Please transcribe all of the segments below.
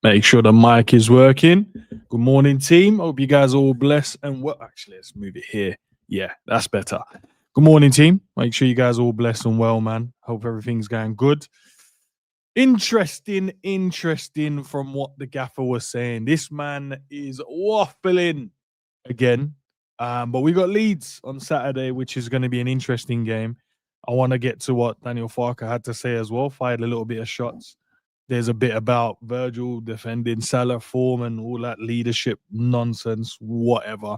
Make sure the mic is working. Good morning, team. Hope you guys are all blessed and well. Actually, let's move it here. Yeah, that's better. Good morning, team. Make sure you guys are all blessed and well, man. Hope everything's going good. Interesting from what the gaffer was saying. This man is waffling again. But we got Leeds on Saturday, which is going to be an interesting game. I want to get to what Daniel FARKE had to say as well. Fired a little bit of shots. There's a bit about Virgil defending Salah form and all that leadership nonsense, whatever.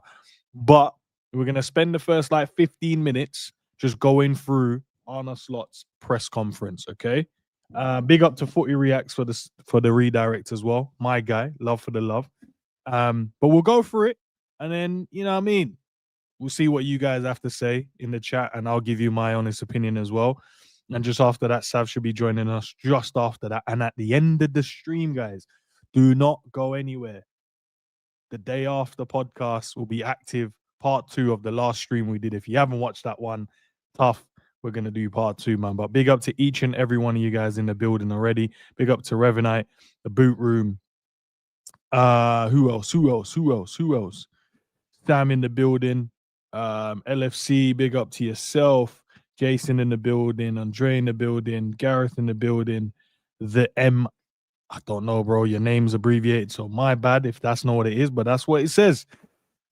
But we're going to spend the first like 15 minutes just going through Arne Slot's press conference, okay? Big up to Footy Reacts for the redirect as well. My guy, love for the love. But we'll go through it, and then you know what I mean. We'll see what you guys have to say in the chat, and I'll give you my honest opinion as well. And just after that, Sav should be joining us just after that. And at the end of the stream, guys, do not go anywhere. The day after podcast will be active. Part 2 of the last stream we did. If you haven't watched that one, tough. We're going to do part 2, man. But big up to each and every one of you guys in the building already. Big up to Revenite, the boot room. Who else? Sam in the building. LFC, big up to yourself. Jason in the building, Andre in the building, Gareth in the building, the M. I don't know, bro. Your name's abbreviated, so my bad if that's not what it is, but that's what it says.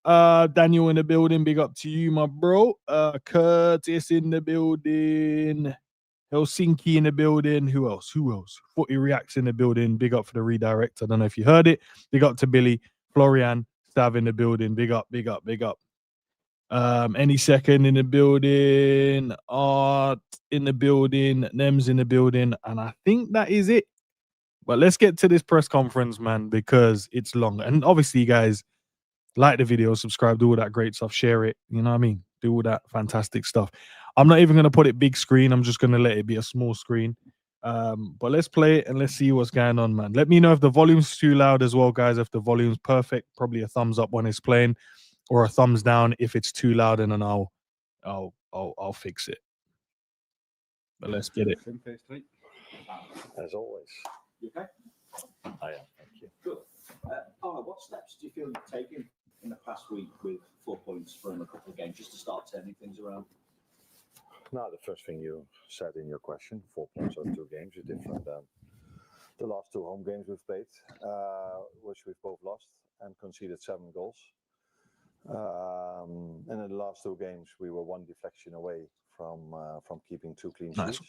Daniel in the building, big up to you, my bro. Curtis in the building, Helsinki in the building. Who else? Footy Reacts in the building. Big up for the redirect. I don't know if you heard it. Big up to Billy, Florian, Stav in the building. Big up. Any second in the building, Art in the building, Nems in the building, and I think that is it. But let's get to this press conference, man, because it's long. And obviously, you guys, like the video, subscribe, do all that great stuff, share it. You know what I mean? Do all that fantastic stuff. I'm not even going to put it big screen. I'm just going to let it be a small screen. But let's play it and let's see what's going on, man. Let me know if the volume's too loud as well, guys. If the volume's perfect, probably a thumbs up when it's playing, or a thumbs down if it's too loud, and then I'll fix it. But let's get it. As always. You okay? I am, thank you. Good. What steps do you feel you've taken in the past week with 4 points from a couple of games just to start turning things around? Now, the first thing you said in your question, 4 points on 2 games is different than the last 2 home games we've played, which we've both lost and conceded 7 goals. And in the last 2 games, we were 1 deflection away from keeping 2 clean sheets.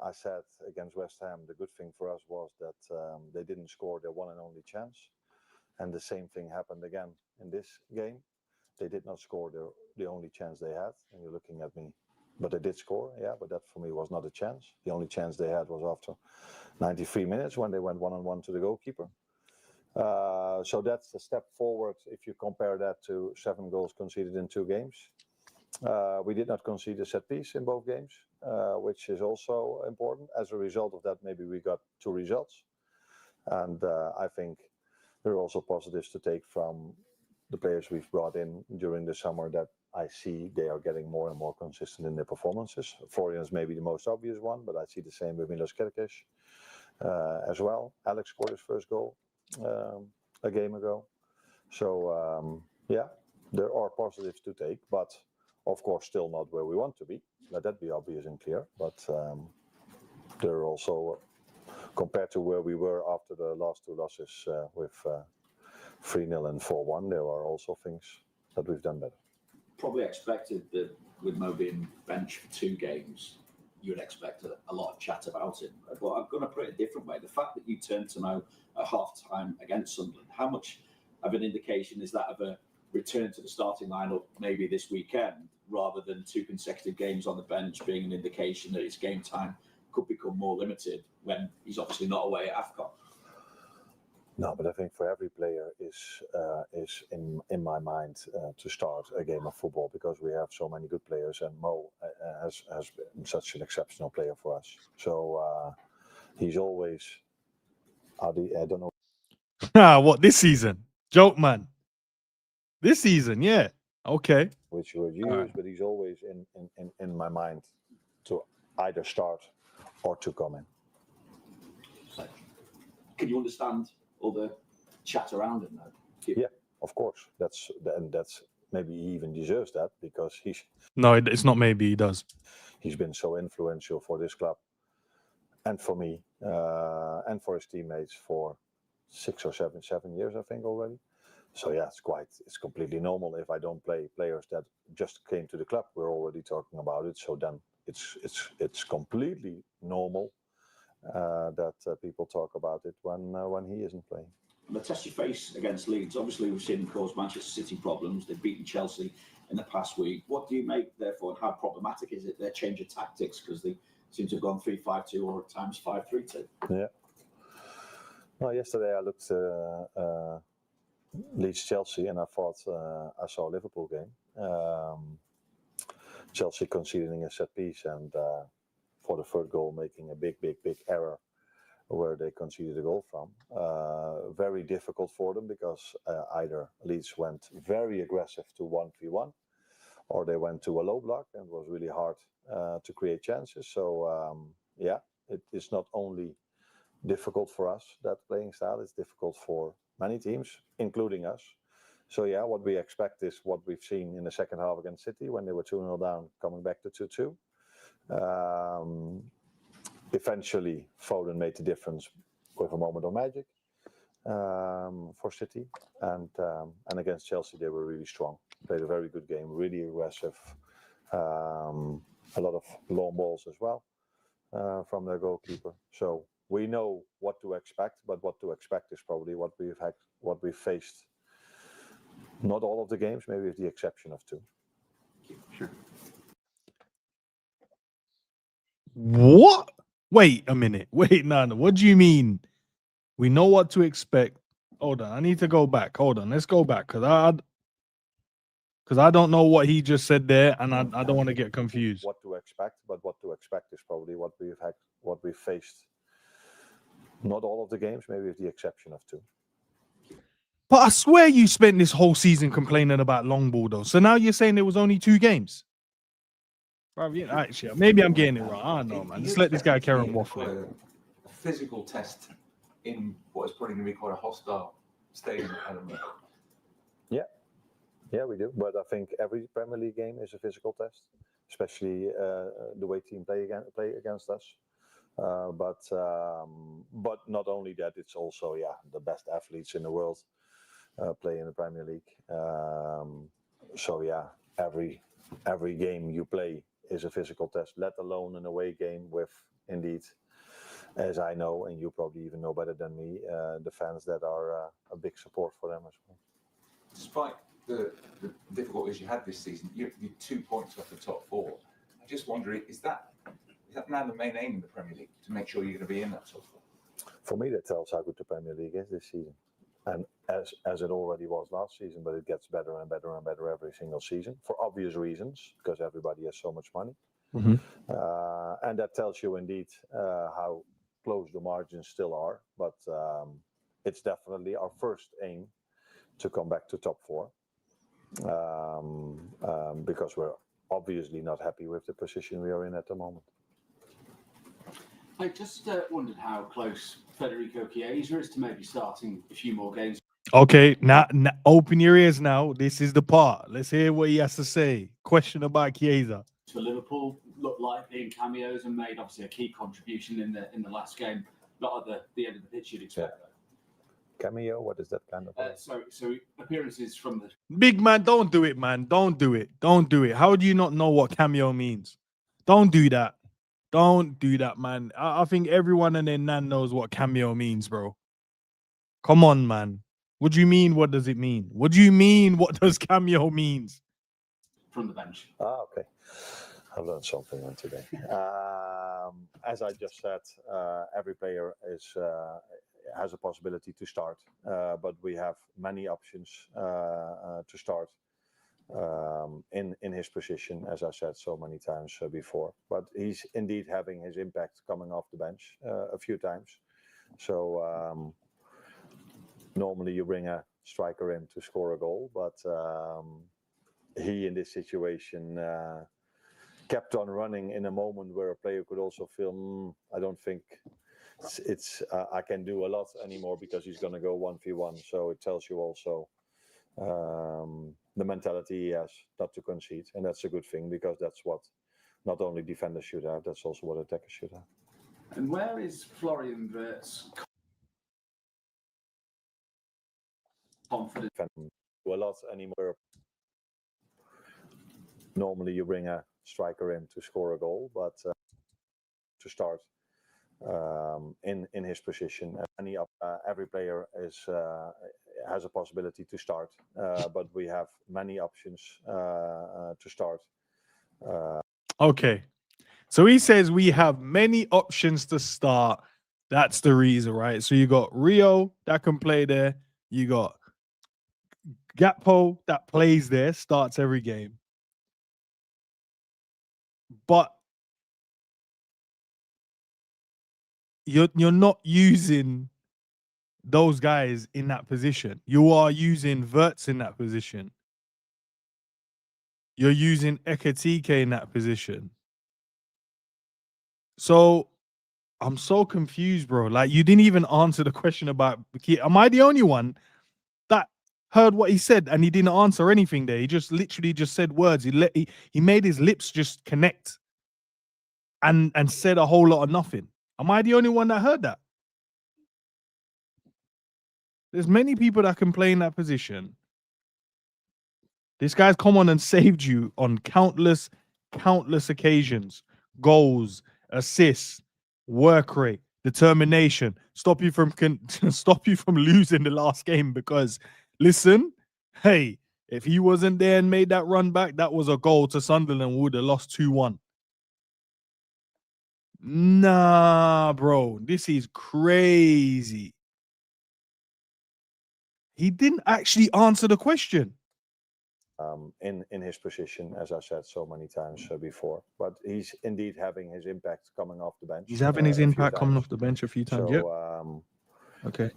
I said against West Ham, the good thing for us was that they didn't score their one and only chance. And the same thing happened again in this game. They did not score the only chance they had. And you're looking at me, but they did score, yeah, but that for me was not a chance. The only chance they had was after 93 minutes when they went 1-on-1 to the goalkeeper. So that's a step forward if you compare that to 7 goals conceded in 2 games. We did not concede a set piece in both games, which is also important. As a result of that, maybe we got 2 results. And I think there are also positives to take from the players we've brought in during the summer that I see they are getting more and more consistent in their performances. Florian is maybe the most obvious one, but I see the same with Milos Kerkez as well. Alex scored his first goal a game ago. So, yeah, there are positives to take, but of course still not where we want to be. Let that be obvious and clear. But there are also, compared to where we were after the last 2 losses with 3-0 and 4-1, there are also things that we've done better. Probably expected that with Mo being benched for 2 games, you would expect a lot of chat about it. But I'm going to put it a different way. The fact that you turned to Mo at half-time against Sunderland, how much of an indication is that of a return to the starting lineup maybe this weekend, rather than 2 consecutive games on the bench being an indication that his game time could become more limited when he's obviously not away at AFCON? No, but I think for every player is in my mind to start a game of football, because we have so many good players, and Mo has been such an exceptional player for us. So he's always, I don't know. What, this season? Joke, man. This season, yeah. Okay. Which you would use, but he's always in my mind to either start or to come in. Can you understand all the chat around him though? Yeah, of course. That's maybe he even deserves that, because No, it's not maybe, he does. he's been so influential for this club and for me and for his teammates for 6 or 7 years, I think, already. So yeah, it's completely normal if I don't play players that just came to the club. We're already talking about it. So then it's completely normal that people talk about it when he isn't playing. The test you face against Leeds, obviously we've seen them cause Manchester City problems. They've beaten Chelsea in the past week. What do you make, therefore, and how problematic is it, their change of tactics? Because they seem to have gone 3-5-2 or at times 5-3-2. Yeah. Well, yesterday I looked Leeds Chelsea, and I thought I saw a Liverpool game. Chelsea conceding a set piece, and for the third goal making a big error where they conceded a goal from. Very difficult for them, because either Leeds went very aggressive to 1v1, or they went to a low block, and it was really hard to create chances. So yeah, it is not only difficult for us, that playing style. It's difficult for many teams, including us. So yeah, what we expect is what we've seen in the second half against City, when they were 2-0 down, coming back to 2-2. Eventually, Foden made the difference with a moment of magic for City, and against Chelsea they were really strong. Played a very good game, really aggressive. A lot of long balls as well from their goalkeeper. So we know what to expect, but what to expect is probably what we've faced. Not all of the games, maybe with the exception of 2. Sure. What? Wait a minute. Wait, no. What do you mean? We know what to expect. Hold on. I need to go back. Hold on. Let's go back, because I don't know what he just said there, and I don't want to get confused. What to expect, but what to expect is probably what we've faced. Not all of the games, maybe with the exception of 2. But I swear you spent this whole season complaining about long ball, though. So now you're saying there was only 2 games? Bro, yeah, actually, maybe I'm getting it wrong. I don't know, man. Just let this guy carry on waffling. A physical test in what is probably going to be quite a hostile stadium element. Yeah, we do. But I think every Premier League game is a physical test, especially the way teams play against us. But not only that, it's also the best athletes in the world play in the Premier League. So yeah, every game you play is a physical test, let alone an away game with, indeed, as I know, and you probably even know better than me, the fans that are a big support for them as well. Despite the difficulties you had this season, you're 2 points off the top 4. I just wonder, is that now the main aim in the Premier League, to make sure you're going to be in that top 4? For me, that tells how good the Premier League is this season, and as it already was last season, but it gets better and better and better every single season, for obvious reasons, because everybody has so much money. Mm-hmm. And that tells you indeed how close the margins still are. But it's definitely our first aim to come back to top 4, because we're obviously not happy with the position we are in at the moment. I just wondered how close Federico Chiesa is to maybe starting a few more games. Okay, now open your ears now. This is the part. Let's hear what he has to say. Question about Chiesa. For Liverpool, looked like being cameos and made obviously a key contribution in the last game. Not at the end of the pitch you'd expect. Cameo, what is that kind of? So appearances from the Big man, don't do it, man. Don't do it. Don't do it. How do you not know what cameo means? Don't do that. Don't do that, man. I think everyone and their nan knows what cameo means, bro. Come on, man. What do you mean? What does it mean? What do you mean? What does cameo means? from the bench. Okay. I learned something on today. As I just said, every player has a possibility to start, but we have many options to start in his position, as I said so many times before. But he's indeed having his impact coming off the bench a few times. So normally you bring a striker in to score a goal, but he in this situation kept on running in a moment where a player could also feel, I don't think I can do a lot anymore because he's going to go 1v1. So it tells you also the mentality he has not to concede, and that's a good thing because that's what not only defenders should have, that's also what attackers should have. And where is Florian Wirtz's confidence? Do a lot anymore. Normally you bring a striker in to score a goal, but to start in his position, every player has a possibility to start, but we have many options to start. Okay. So he says we have many options to start. That's the reason, right? So you got Rio that can play there. You got Gakpo that plays there, starts every game. But you're not using those guys in that position. You are using Wirtz in that position. You're using Ekatike in that position. So I'm so confused, bro. Like, you didn't even answer the question about Bakir. Am I the only one that heard what he said and he didn't answer anything there? He just literally just said words. He made his lips just connect and said a whole lot of nothing. Am I the only one that heard that? There's many people that can play in that position. This guy's come on and saved you on countless occasions. Goals, assists, work rate, determination. Stop you from losing the last game because, listen, hey, if he wasn't there and made that run back, that was a goal to Sunderland. We would have lost 2-1. Nah, bro, this is crazy. He didn't actually answer the question. In his position, as I said so many times before, but he's indeed having his impact coming off the bench. He's having his impact coming off the bench a few times. So, yep. Okay.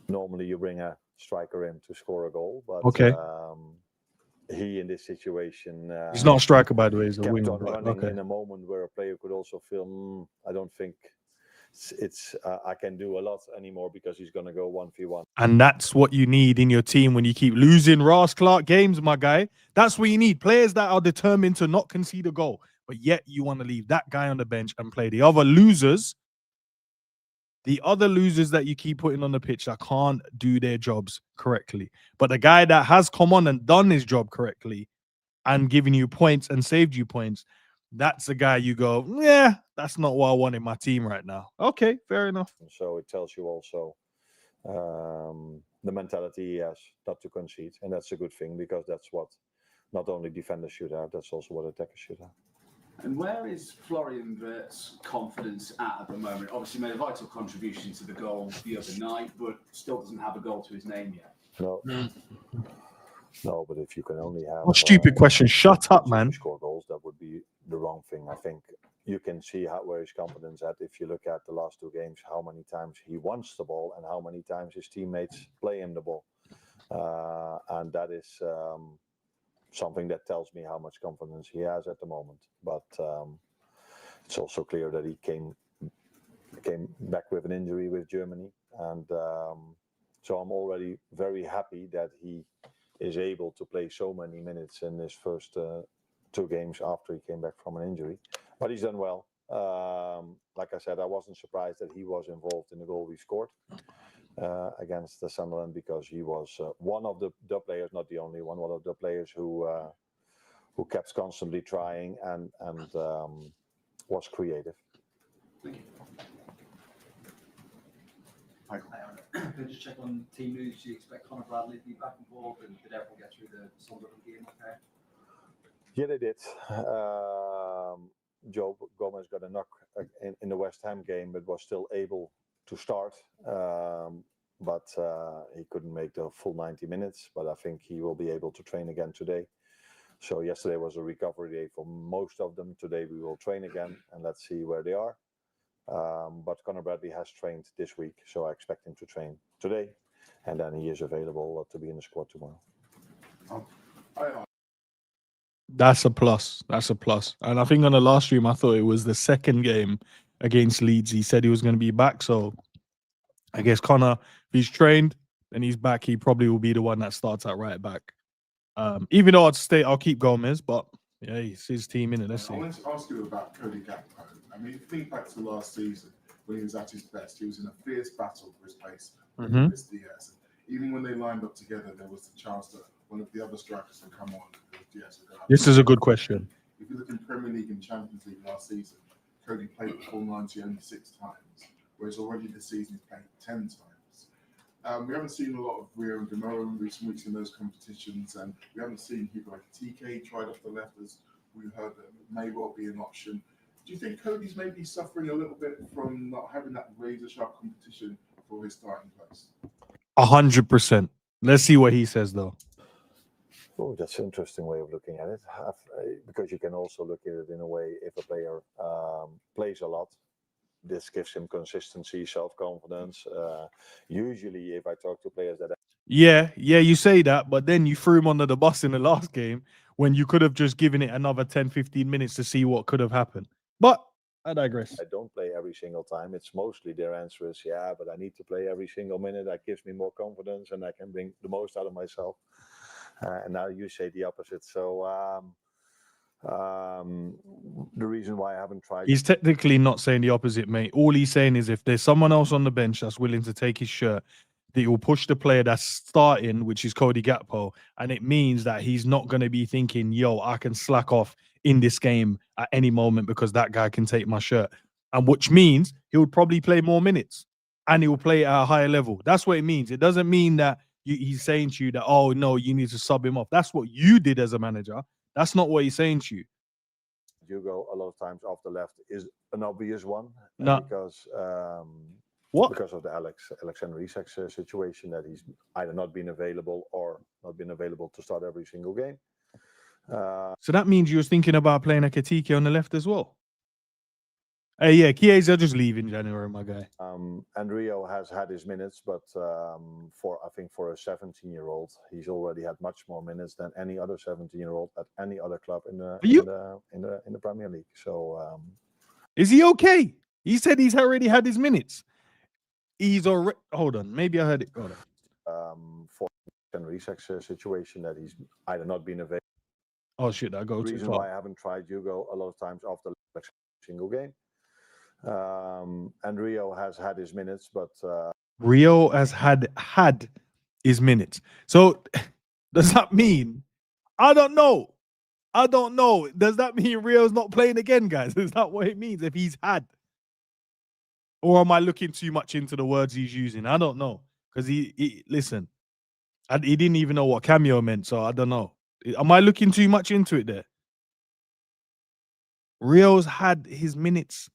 Normally you bring a striker in to score a goal, but okay. He in this situation, he's not a striker, by the way. He's a kept winger. on running Okay. in a moment where a player could also feel, I don't think I can do a lot anymore because he's going to go 1v1. And that's what you need in your team when you keep losing Ross Clark games, my guy. That's what you need. Players that are determined to not concede a goal, but yet you want to leave that guy on the bench and play the other losers that you keep putting on the pitch that can't do their jobs correctly. But the guy that has come on and done his job correctly and given you points and saved you points, that's the guy you go, yeah, that's not what I want in my team right now. Okay, fair enough. So it tells you also the mentality he has not to concede. And that's a good thing because that's what not only defenders should have, that's also what attackers should have. And where is Florian Wirtz's confidence at the moment? Obviously made a vital contribution to the goal the other night, but still doesn't have a goal to his name yet. No. No, but if you can only have... What stupid question. Shut up, man. Score goals, that would be the wrong thing. I think you can see where his confidence at if you look at the last two games, how many times he wants the ball and how many times his teammates play him the ball. And that is something that tells me how much confidence he has at the moment. But it's also clear that he came back with an injury with Germany. And so I'm already very happy that he is able to play so many minutes in his first two games after he came back from an injury. But he's done well. Like I said, I wasn't surprised that he was involved in the goal we scored against the Sunderland because he was one of the players, not the only one of the players who kept constantly trying and was creative. Thank you. Can I just check on team news? Do you expect Conor Bradley to be back involved, and did everyone get through the Sunderland game okay? Yeah, they did. Joe Gomez got a knock in the West Ham game, but was still able to start. But he couldn't make the full 90 minutes. But I think he will be able to train again today. So yesterday was a recovery day for most of them. Today we will train again, and let's see where they are. But Conor Bradley has trained this week, so I expect him to train today, and then he is available to be in the squad tomorrow. That's a plus. That's a plus. And I think on the last stream, I thought it was the second game against Leeds. He said he was going to be back. So I guess Connor, if he's trained and he's back, he probably will be the one that starts at right back. Even though I'll keep Gomez, but yeah, it's his team, innit? Let's see. I wanted to ask you about Cody Gakpo. I mean, think back to last season when he was at his best. He was in a fierce battle for his place with Luis Diaz. Even when they lined up together, there was the chance that one of the other strikers would come on. Diaz would go out. This is a good question. If you look in Premier League and Champions League last season, Cody played the full 90 only 6 times, whereas already this season he's played 10 times. We haven't seen a lot of Rio and Gamero in recent weeks in those competitions, and we haven't seen people like TK tried off the left, as we heard that may well be an option. Do you think Cody's maybe suffering a little bit from not having that razor-sharp competition for his starting place? 100%. Let's see what he says, though. Oh, that's an interesting way of looking at it. Because you can also look at it in a way, if a player plays a lot, this gives him consistency, self-confidence. Usually, if I talk to players that... Yeah, you say that, but then you threw him under the bus in the last game when you could have just given it another 10, 15 minutes to see what could have happened. But I digress. I don't play every single time. It's mostly their answer is, yeah, but I need to play every single minute. That gives me more confidence and I can bring the most out of myself. And now you say the opposite. So the reason why I haven't tried... He's technically not saying the opposite, mate. All he's saying is if there's someone else on the bench that's willing to take his shirt, that he will push the player that's starting, which is Cody Gakpo, and it means that he's not going to be thinking, yo, I can slack off in this game at any moment because that guy can take my shirt. And which means he would probably play more minutes and he will play at a higher level. That's what it means. It doesn't mean that he's saying to you that, oh, no, you need to sub him off. That's what you did as a manager. That's not what he's saying to you. Hugo, a lot of times off the left is an obvious one. No. Because... What? Because of the Alexander Isak situation, that he's either not been available or not been available to start every single game. So that means you was thinking about playing a Katike on the left as well. Hey, yeah, Chiesa just leave in January, my guy. And Rio has had his minutes, but I think for a 17-year-old, he's already had much more minutes than any other 17-year-old at any other club in the Premier League. So, is he okay? He said he's already had his minutes. He's already. Hold on, maybe I heard it. Hold on. For Alexander Isak's situation, that he's either not been available. Oh shit! I go too far. The reason why I haven't tried Hugo a lot of times after the single game. And Rio has had his minutes, but Rio has had his minutes. So does that mean? I don't know. Does that mean Rio's not playing again, guys? Is that what it means if he's had? Or am I looking too much into the words he's using? I don't know. Because listen, he didn't even know what cameo meant, so I don't know. Am I looking too much into it there? Rio's had his minutes.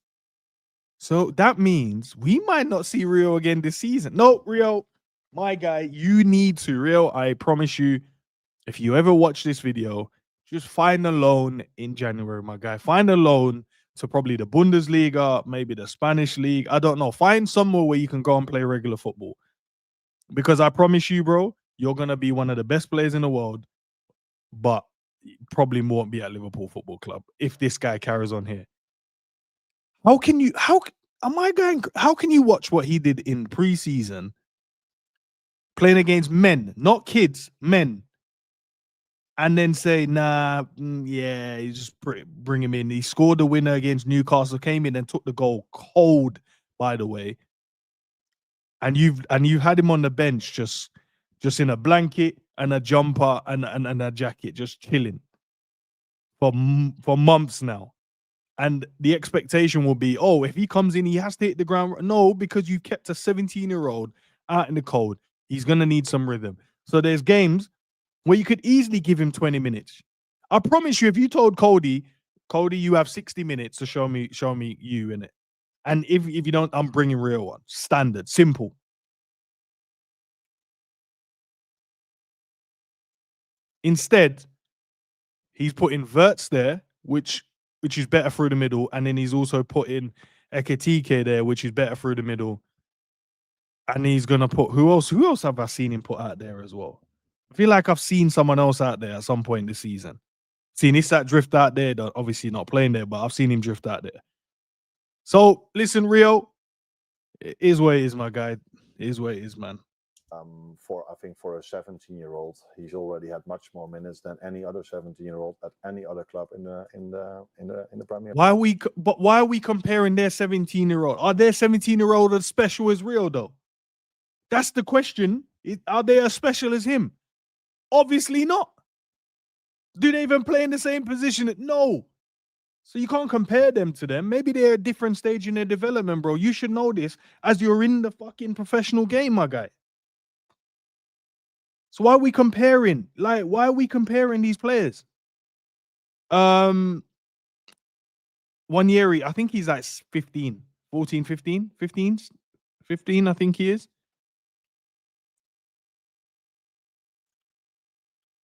So that means we might not see Rio again this season. No, Rio, my guy, you need to. Rio, I promise you, if you ever watch this video, just find a loan in January, my guy. Find a loan to probably the Bundesliga, maybe the Spanish league. I don't know. Find somewhere where you can go and play regular football. Because I promise you, bro, you're going to be one of the best players in the world, but probably won't be at Liverpool Football Club if this guy carries on here. How can you watch what he did in preseason playing against men, not kids, men, and then say, nah, yeah, you just bring him in. He scored the winner against Newcastle, came in and took the goal cold, by the way. And you've had him on the bench just in a blanket and a jumper and a jacket, just chilling for months now. And the expectation will be, oh, if he comes in, he has to hit the ground. No, because you've kept a 17-year-old out in the cold. He's going to need some rhythm. So there's games where you could easily give him 20 minutes. I promise you, if you told Cody, you have 60 minutes to show me you in it. And if you don't, I'm bringing Rio one. Standard, simple. Instead, he's putting Wirtz there, which is better through the middle, and then he's also putting Ekitike there, which is better through the middle. And he's gonna put who else? Who else have I seen him put out there as well? I feel like I've seen someone else out there at some point this season. Seen Isak drift out there, obviously not playing there, but I've seen him drift out there. So listen, Rio, it is what it is, my guy. It is what it is, man. I think for a 17-year-old, he's already had much more minutes than any other 17-year-old at any other club in the Premier. Why are we comparing their 17-year-old? Are their 17-year-old as special as Rio though? That's the question. Are they as special as him? Obviously not. Do they even play in the same position? No. So you can't compare them to them. Maybe they're a different stage in their development, bro. You should know this as you're in the fucking professional game, my guy. So why are we comparing? Like, why are we comparing these players? One year, I think he's like 15, 14, 15, 15, 15, I think he is.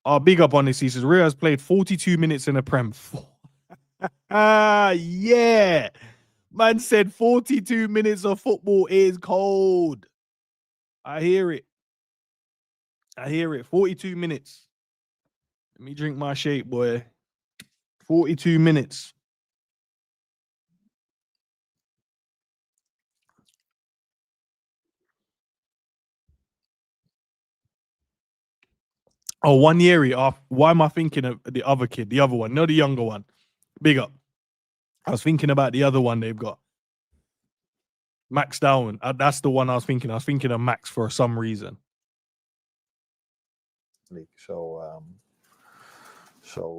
Oh, big up on this. He says, Rio has played 42 minutes in a Prem. Yeah. Man said 42 minutes of football is cold. I hear it. I hear it. 42 minutes. Let me drink my shake, boy. 42 minutes. Oh, 1 year off. Why am I thinking of the other kid, the other one, not the younger one? Big up. I was thinking about the other one they've got. Max Darwin. That's the one I was thinking. I was thinking of Max for some reason. So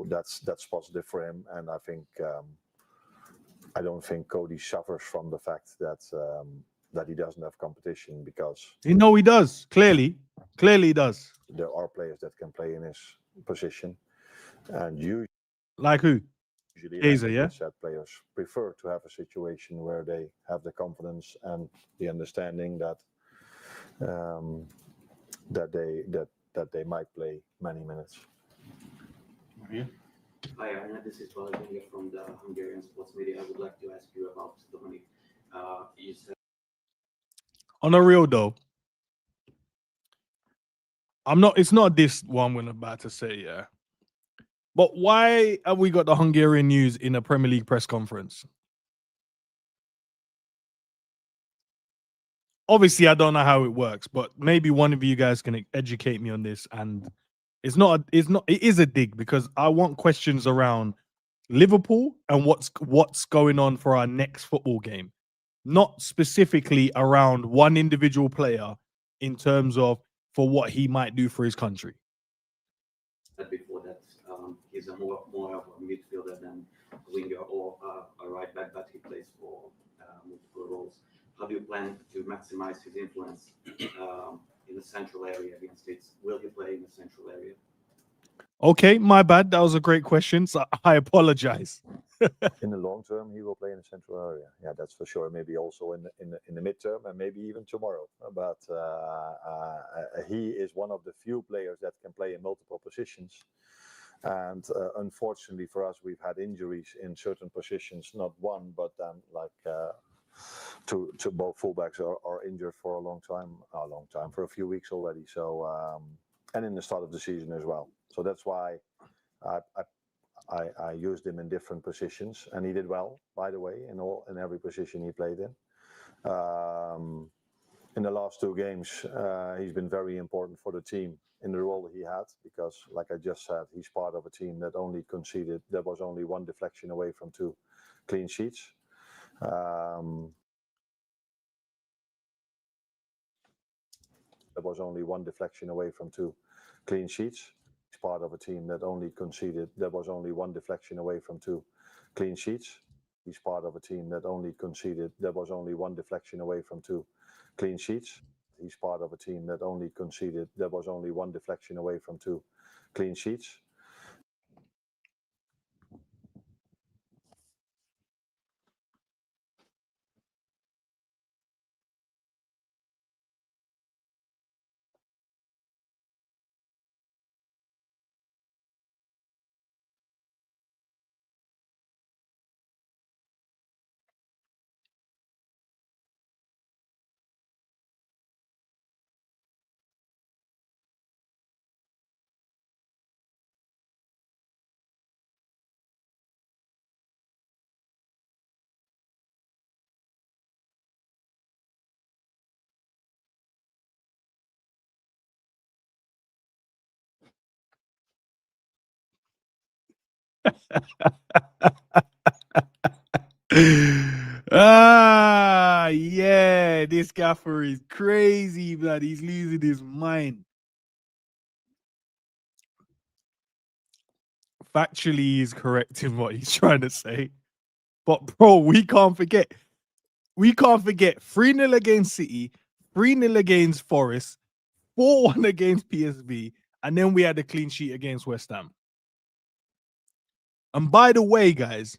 that's positive for him, and I think I don't think Cody suffers from the fact that he doesn't have competition, because You know he does. Clearly he does. there are players that can play in his position, and Like who? usually Gazer, like yeah? I said, players prefer to have a situation where they have the confidence and the understanding that that they might play many minutes. Hi, Arne. This is Vladimir from the Hungarian Sports Media. I would like to ask you about Dominic. You said On a real though, it's not this one we're about to say, yeah. But why have we got the Hungarian news in a Premier League press conference? Obviously, I don't know how it works, but maybe one of you guys can educate me on this. And it is a dig, because I want questions around Liverpool and what's going on for our next football game, not specifically around one individual player in terms of for what he might do for his country. before that he's a more of a midfielder than a winger or a right back, but he plays for multiple roles. How do you plan to maximize his influence in the central area against Leeds? Will he play in the central area? Okay, my bad. That was a great question. So I apologize. In the long term, he will play in the central area. Yeah, that's for sure. Maybe also in the midterm, and maybe even tomorrow. But he is one of the few players that can play in multiple positions. And unfortunately for us, we've had injuries in certain positions. Not one, but then to both fullbacks are injured for a long time, for a few weeks already. So and in the start of the season as well. So that's why I used him in different positions, and he did well, by the way, in every position he played in. In the last two games, he's been very important for the team in the role he had, because, like I just said, he's part of a team that was only one deflection away from 2 clean sheets. There was only one deflection away from 2 clean sheets. He's part of a team that only conceded. There was only one deflection away from 2 clean sheets. He's part of a team that only conceded. There was only one deflection away from 2 clean sheets. He's part of a team that only conceded. There was only one deflection away from 2 clean sheets. Yeah, this gaffer is crazy, blood. He's losing his mind. Factually, he's correct in what he's trying to say. But bro, we can't forget 3-0 against City, 3-0 against Forest, 4-1 against PSV, and then we had a clean sheet against West Ham. And by the way, guys,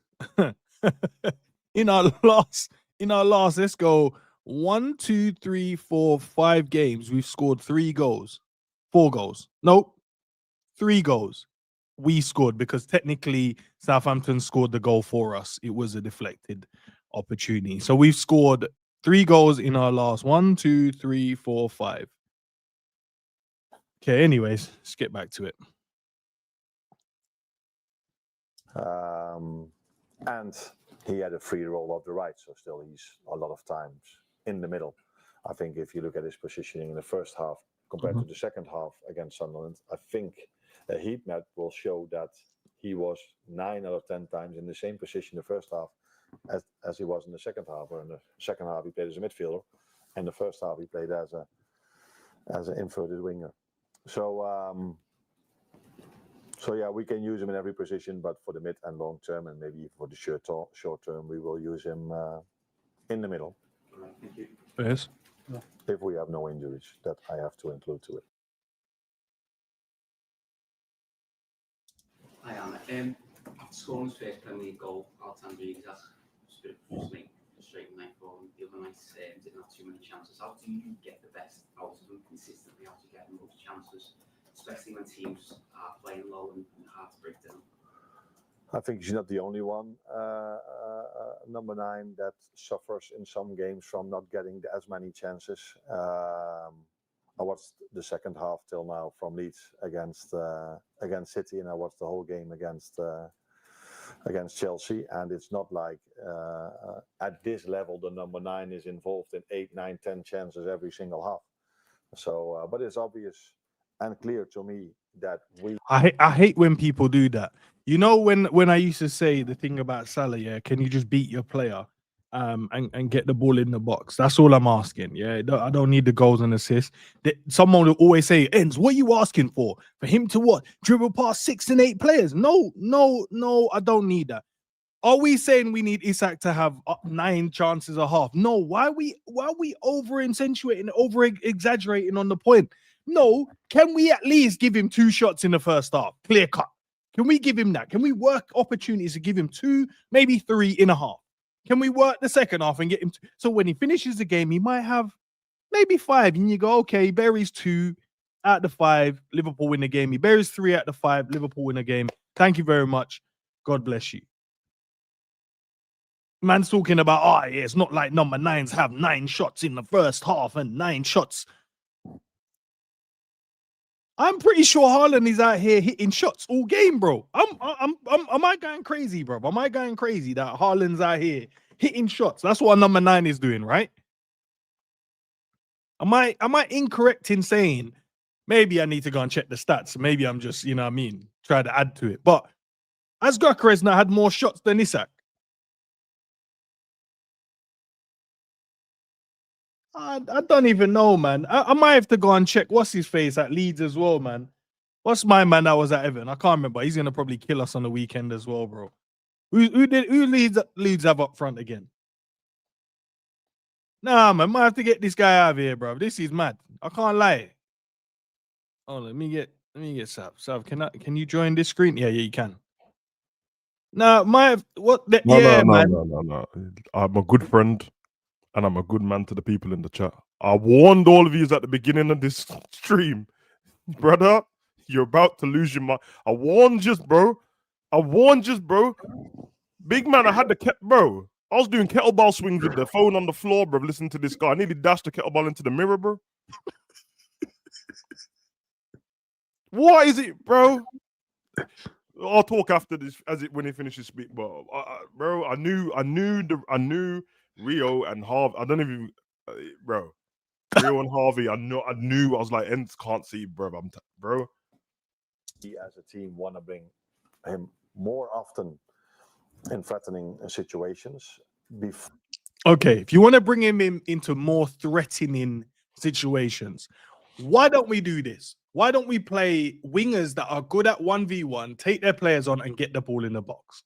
in our last, let's go 1, 2, 3, 4, 5 games, we've scored 3 goals. 4 goals. Nope. 3 goals. We scored because technically Southampton scored the goal for us. It was a deflected opportunity. So we've scored 3 goals in our last 1, 2, 3, 4, 5. Okay, anyways, let's get back to it. And he had a free roll off the right, so still he's a lot of times in the middle. I think if you look at his positioning in the first half compared to the second half against Sunderland, I think a heat map will show that he was 9 out of 10 times in the same position in the first half as he was in the second half. Or in the second half he played as a midfielder, and the first half he played as an inverted winger. So yeah, we can use him in every position, but for the mid and long term, and maybe for the short term, we will use him in the middle. Thank you. Yes. If we have no injuries, that I have to include to it. Hi, Arne. Scoring his first Premier League goal, Alexander Isak, frustrating night for him. The other night, didn't have too many chances. How do you get the best out of them consistently? How do you get them those chances, especially when teams are playing low and hard to break down? I think he's not the only one, number 9, that suffers in some games from not getting as many chances. I watched the second half till now from Leeds against City, and I watched the whole game against Chelsea. And it's not like at this level the number 9 is involved in 8, 9, 10 chances every single half. So, but it's obvious and clear to me that I hate when people do that. You know, when I used to say the thing about Salah, yeah, can you just beat your player and get the ball in the box? That's all I'm asking. Yeah, I don't need the goals and assists. Someone will always say, Enz, what are you asking for? For him to what? Dribble past 6 and 8 players? No, I don't need that. Are we saying we need Isak to have 9 chances a half? No. Why are we over accentuating, over exaggerating on the point? No. Can we at least give him 2 shots in the first half? Clear cut. Can we give him that? Can we work opportunities to give him 2, maybe 3 in a half? Can we work the second half and get him so when he finishes the game, he might have maybe 5, and you go, okay, he buries 2 out of the 5, Liverpool win the game. He buries 3 out of the 5, Liverpool win the game. Thank you very much. God bless you. Man's talking about, oh, yeah, it's not like number 9s have 9 shots in the first half and 9 shots. I'm pretty sure Haaland is out here hitting shots all game, bro. Am I going crazy, bro? Am I going crazy that Haaland's out here hitting shots? That's what number 9 is doing, right? Am I incorrect in saying maybe I need to go and check the stats? Maybe I'm just, you know what I mean, try to add to it. But has Gyökeres now had more shots than Isak? I don't even know, man. I might have to go and check what's his face at Leeds as well, man. What's my man that was at Everton? I can't remember. He's gonna probably kill us on the weekend as well, bro. Who Leeds have up front again? Nah, man, might have to get this guy out of here, bro. This is mad. I can't lie. Oh, let me get Sav. Can you join this screen? Yeah, you can. No, man. No. I'm a good friend. And I'm a good man to the people in the chat. I warned all of you at the beginning of this stream, brother. You're about to lose your mind. I warned you, bro. Big man, I had the bro. I was doing kettlebell swings with the phone on the floor, bro. Listen to this guy. I nearly dashed the kettlebell into the mirror, bro. What is it, bro? I'll talk after this when he finishes speaking. But bro, I knew Rio and Harvey. I don't even, bro. Rio and Harvey. I knew. I was like, Enz can't see, bro. Bro. We as a team want to bring him more often in threatening situations. Okay, if you want to bring him into more threatening situations, why don't we do this? Why don't we play wingers that are good at 1v1, take their players on and get the ball in the box?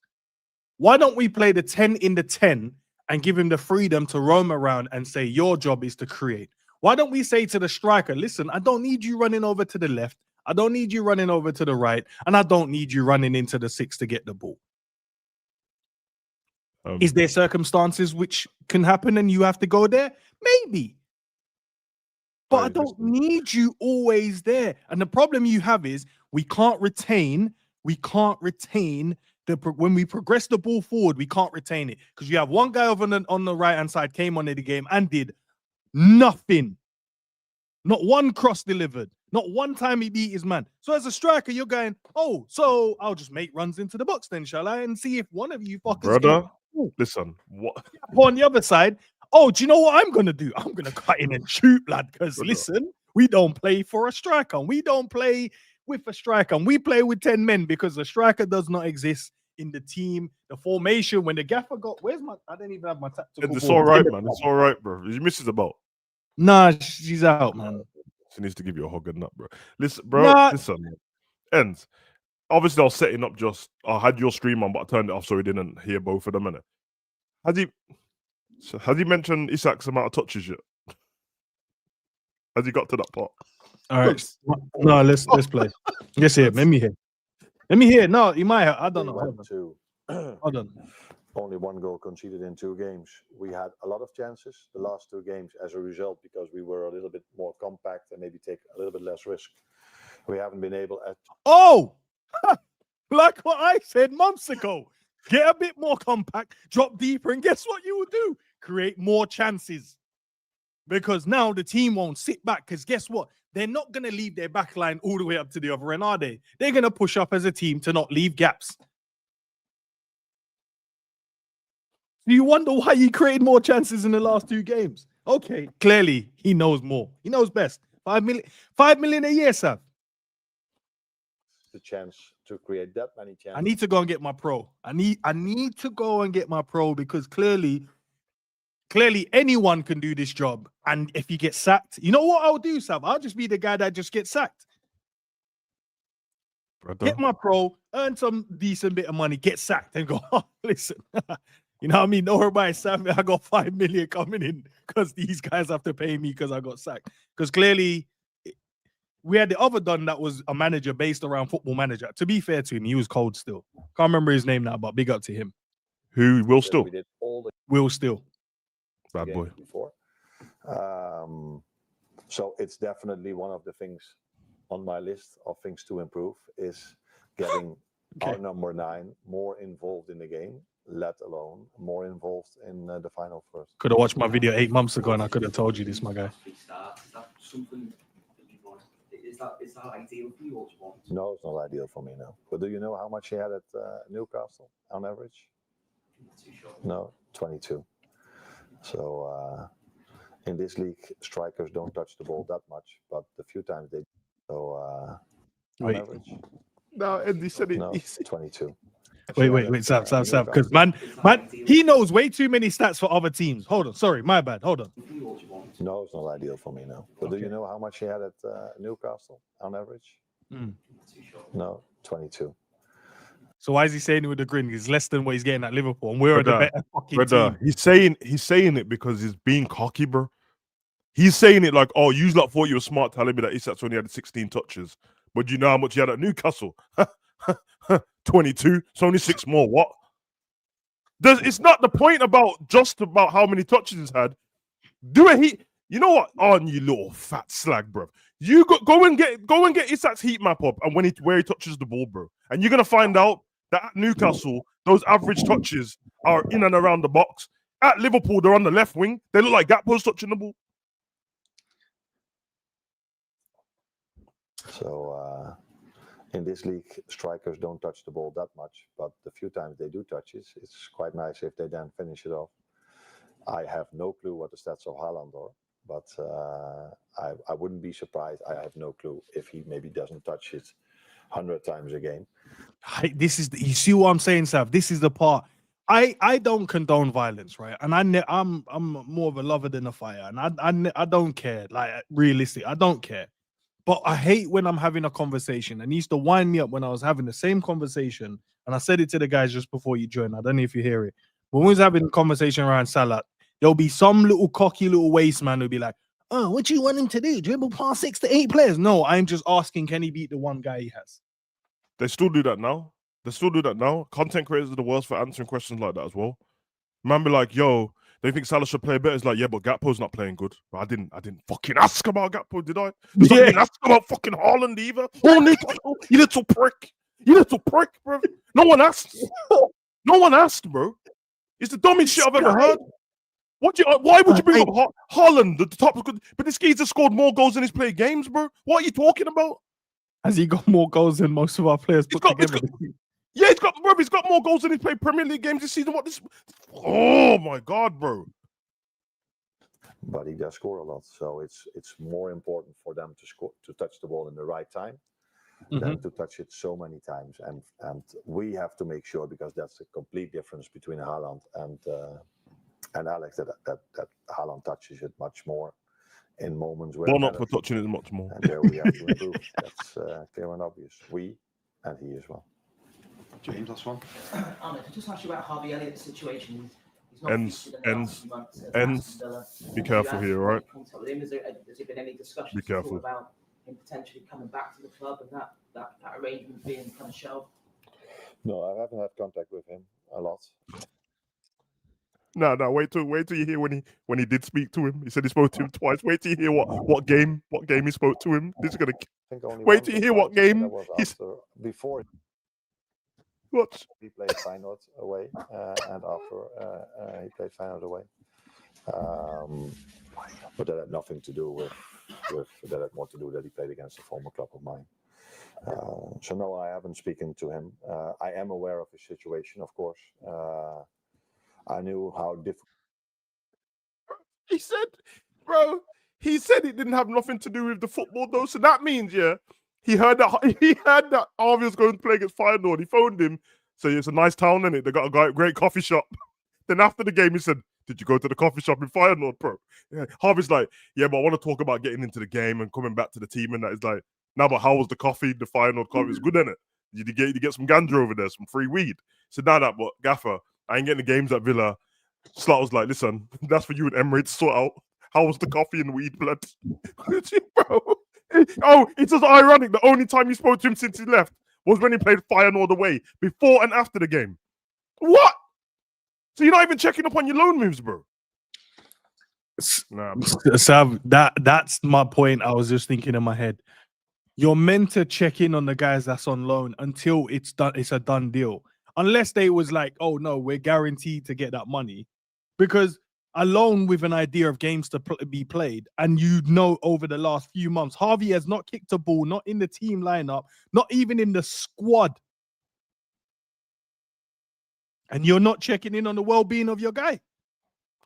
Why don't we play the 10 in the 10 and give him the freedom to roam around and say, your job is to create? Why don't we say to the striker, listen, I don't need you running over to the left. I don't need you running over to the right. And I don't need you running into the 6 to get the ball. Is there circumstances which can happen and you have to go there? Maybe. But I don't need you always there. And the problem you have is we can't retain when we progress the ball forward, we can't retain it. Because you have one guy over on the right-hand side came on in the game and did nothing. Not one cross delivered. Not one time he beat his man. So as a striker, you're going, oh, so I'll just make runs into the box then, shall I? And see if one of you fuckers Brother, listen, what? On the other side, oh, do you know what I'm going to do? I'm going to cut in and shoot, lad, because listen, we don't play for a striker. We don't play with a striker. We play with 10 men because the striker does not exist in the team, the formation. When the gaffer got, where's my, I don't even have my tactical It's ball. all right, man. It's all right, bro. Your missus about. Nah, she's out, man. She needs to give you a hug and nut, bro. Listen, bro, listen, man. Ends. Obviously, I was setting up I had your stream on, but I turned it off so we didn't hear both of them, innit? Has he mentioned Isak's amount of touches yet? Has he got to that part? All right. No, let's play. Let's hear. Let me hear. No, you might have. I don't know. Hold on. Only 1 goal conceded in 2 games. We had a lot of chances the last 2 games as a result because we were a little bit more compact and maybe take a little bit less risk. We haven't been able at. Oh, like what I said months ago. Get a bit more compact, drop deeper, and guess what you will do? Create more chances. Because now the team won't sit back. Because guess what? They're not going to leave their back line all the way up to the other end, are they? They're going to push up as a team to not leave gaps. Do you wonder why he created more chances in the last 2 games? Okay, clearly he knows more. He knows best. 5 million a year, Sav. The chance to create that many chances. I need to go and get my pro. I need to go and get my pro because clearly anyone can do this job. And if you get sacked, you know what I'll do, Sav? I'll just be the guy that just gets sacked. Brother. Get my pro, earn some decent bit of money, get sacked, and go, oh, listen. You know what I mean? Don't worry about it, Sam. I got 5 million coming in because these guys have to pay me because I got sacked. Because clearly, we had the other Don that was a manager based around Football Manager. To be fair to him, he was cold still. Can't remember his name now, but big up to him. Who? Will Still? We did all the Will Still. Bad boy. Before. So it's definitely one of the things on my list of things to improve is getting our number 9 more involved in the game. Let alone more involved in the final first. Could have watched my video 8 months ago and I could have told you this, my guy. Is that something that you want? Is that ideal for you or do you want? No, it's not ideal for me now. But do you know how much he had at Newcastle on average? Too short. No, 22. So in this league, strikers don't touch the ball that much, but the few times they so on average. No, and he said it. No, 22. Wait, Sam, because man, he knows way too many stats for other teams. Hold on, sorry, my bad. Hold on. No, it's not ideal for me now. But do you know how much he had at Newcastle on average? No, 22. So why is he saying it with a grin? He's less than what he's getting at Liverpool, and we're the better fucking team. He's saying it because he's being cocky, bro. He's saying it like, oh, you lot thought you were smart telling me that Isak's only had 16 touches, but you know how much he had at Newcastle? 22. It's only 6 more. What? It's not the point about just about how many touches he's had. Do it. You know what? On you little fat slag, bro. You go and get Isak's heat map up and where he touches the ball, bro. And you're gonna find out that at Newcastle, those average touches are in and around the box. At Liverpool, they're on the left wing. They look like Gakpo's touching the ball. So in this league, strikers don't touch the ball that much, but the few times they do touch it, it's quite nice if they then finish it off. I have no clue what the stats of Haaland are, but I wouldn't be surprised. I have no clue if he maybe doesn't touch it 100 times a game. This is you see what I'm saying, Sav? This is the part. I don't condone violence, right? And I'm more of a lover than a fighter, and I don't care. Like realistically, I don't care. But I hate when I'm having a conversation, and he used to wind me up when I was having the same conversation. And I said it to the guys just before you joined. I don't know if you hear it. But when we was having a conversation around Salah, there'll be some little cocky little waste man who'll be like, "Oh, what do you want him to do? Dribble past 6 to 8 players?" No, I'm just asking, can he beat the one guy he has? They still do that now. They still do that now. Content creators are the worst for answering questions like that as well. Man be like, yo, they think Salah should play better. It's like, yeah, but Gakpo's not playing good. I didn't fucking ask about Gakpo, did I? Just like I didn't ask about fucking Haaland either. Oh, Nico, you little prick. You little prick, bro. No one asked. No one asked, bro. It's the dumbest shit I've ever heard. Why would you bring up Haaland, the top? But this geezer scored more goals than he's played games, bro. What are you talking about? Has he got more goals than most of our players put together? He's got more goals than he's played Premier League games this season. Oh my God, bro. But he does score a lot, so it's more important for them to touch the ball in the right time than to touch it so many times. And we have to make sure, because that's a complete difference between Haaland and Alex, that Haaland touches it much more in moments where. Well, not for touching it much more. And there we have to improve. That's clear and obvious. We and he as well. James, last one. Arne, can I just ask you about Harvey Elliott's situation? He's not Ends. Be careful here, right? Contact with him. Has there been any discussion Be careful about him potentially coming back to the club and that arrangement being kind of shelved? No, I haven't had contact with him a lot. No, wait till you hear when he did speak to him. He said he spoke to him twice. Wait till you hear what game he spoke to him. This is gonna. Wait till you hear what game he's before. What? He played Feyenoord away, and after he played Feyenoord away. But that had nothing to do with that. Had more to do that he played against a former club of mine. So no, I haven't spoken to him. I am aware of his situation, of course. I knew how difficult. He said it didn't have nothing to do with the football, though. So that means, yeah, he heard that Harvey was going to play against Feyenoord. He phoned him, so it's a nice town, innit? They got a great coffee shop. Then after the game, he said, "Did you go to the coffee shop in Feyenoord, bro?" Yeah. Harvey's like, "Yeah, but I want to talk about getting into the game and coming back to the team." And that is like, "Now, but how was the coffee? The Feyenoord coffee is good, innit? Did you get some ganja over there, some free weed?" So now that, but Gaffer, I ain't getting the games at Villa. Slot was like, "Listen, that's for you and Emery to sort out. How was the coffee and the weed, blood?" Bro. Oh, it's just ironic. The only time you spoke to him since he left was when he played Feyenoord away, before and after the game. What? So you're not even checking up on your loan moves, bro? Nah, bro. Sav, that's my point. I was just thinking in my head. You're meant to check in on the guys that's on loan until it's done. It's a done deal. Unless they was like, "Oh no, we're guaranteed to get that money," because alone with an idea of games to be played, and over the last few months, Harvey has not kicked a ball, not in the team lineup, not even in the squad, and you're not checking in on the well-being of your guy.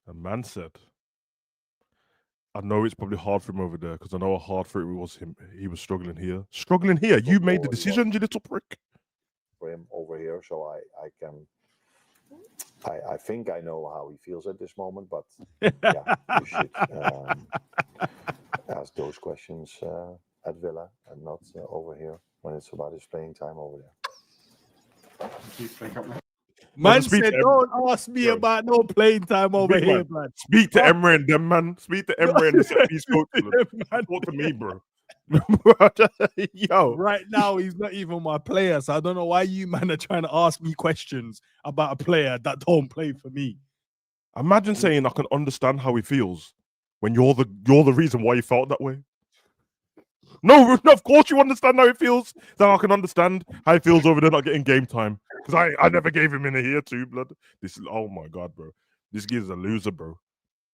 A man said, "I know it's probably hard for him over there because I know how hard for it was him. He was struggling here. Struggling here. You made the decision, you little prick." For him over here, so I think I know how he feels at this moment, but yeah, you should ask those questions at Villa and not over here when it's about his playing time over there. Man said, "Don't ask me about no playing time over here, man. Speak to Emery and them, man. Speak to Emery and he's talk to them. Talk to me, bro." Yo, right now he's not even my player, so I don't know why you man are trying to ask me questions about a player that don't play for me. Imagine saying I can understand how he feels when you're the reason why he felt that way. No, of course you understand how he feels. So I can understand how he feels over there not getting game time, because I never gave him in here too, blood. This is, oh my God, bro. This geezer's a loser, bro.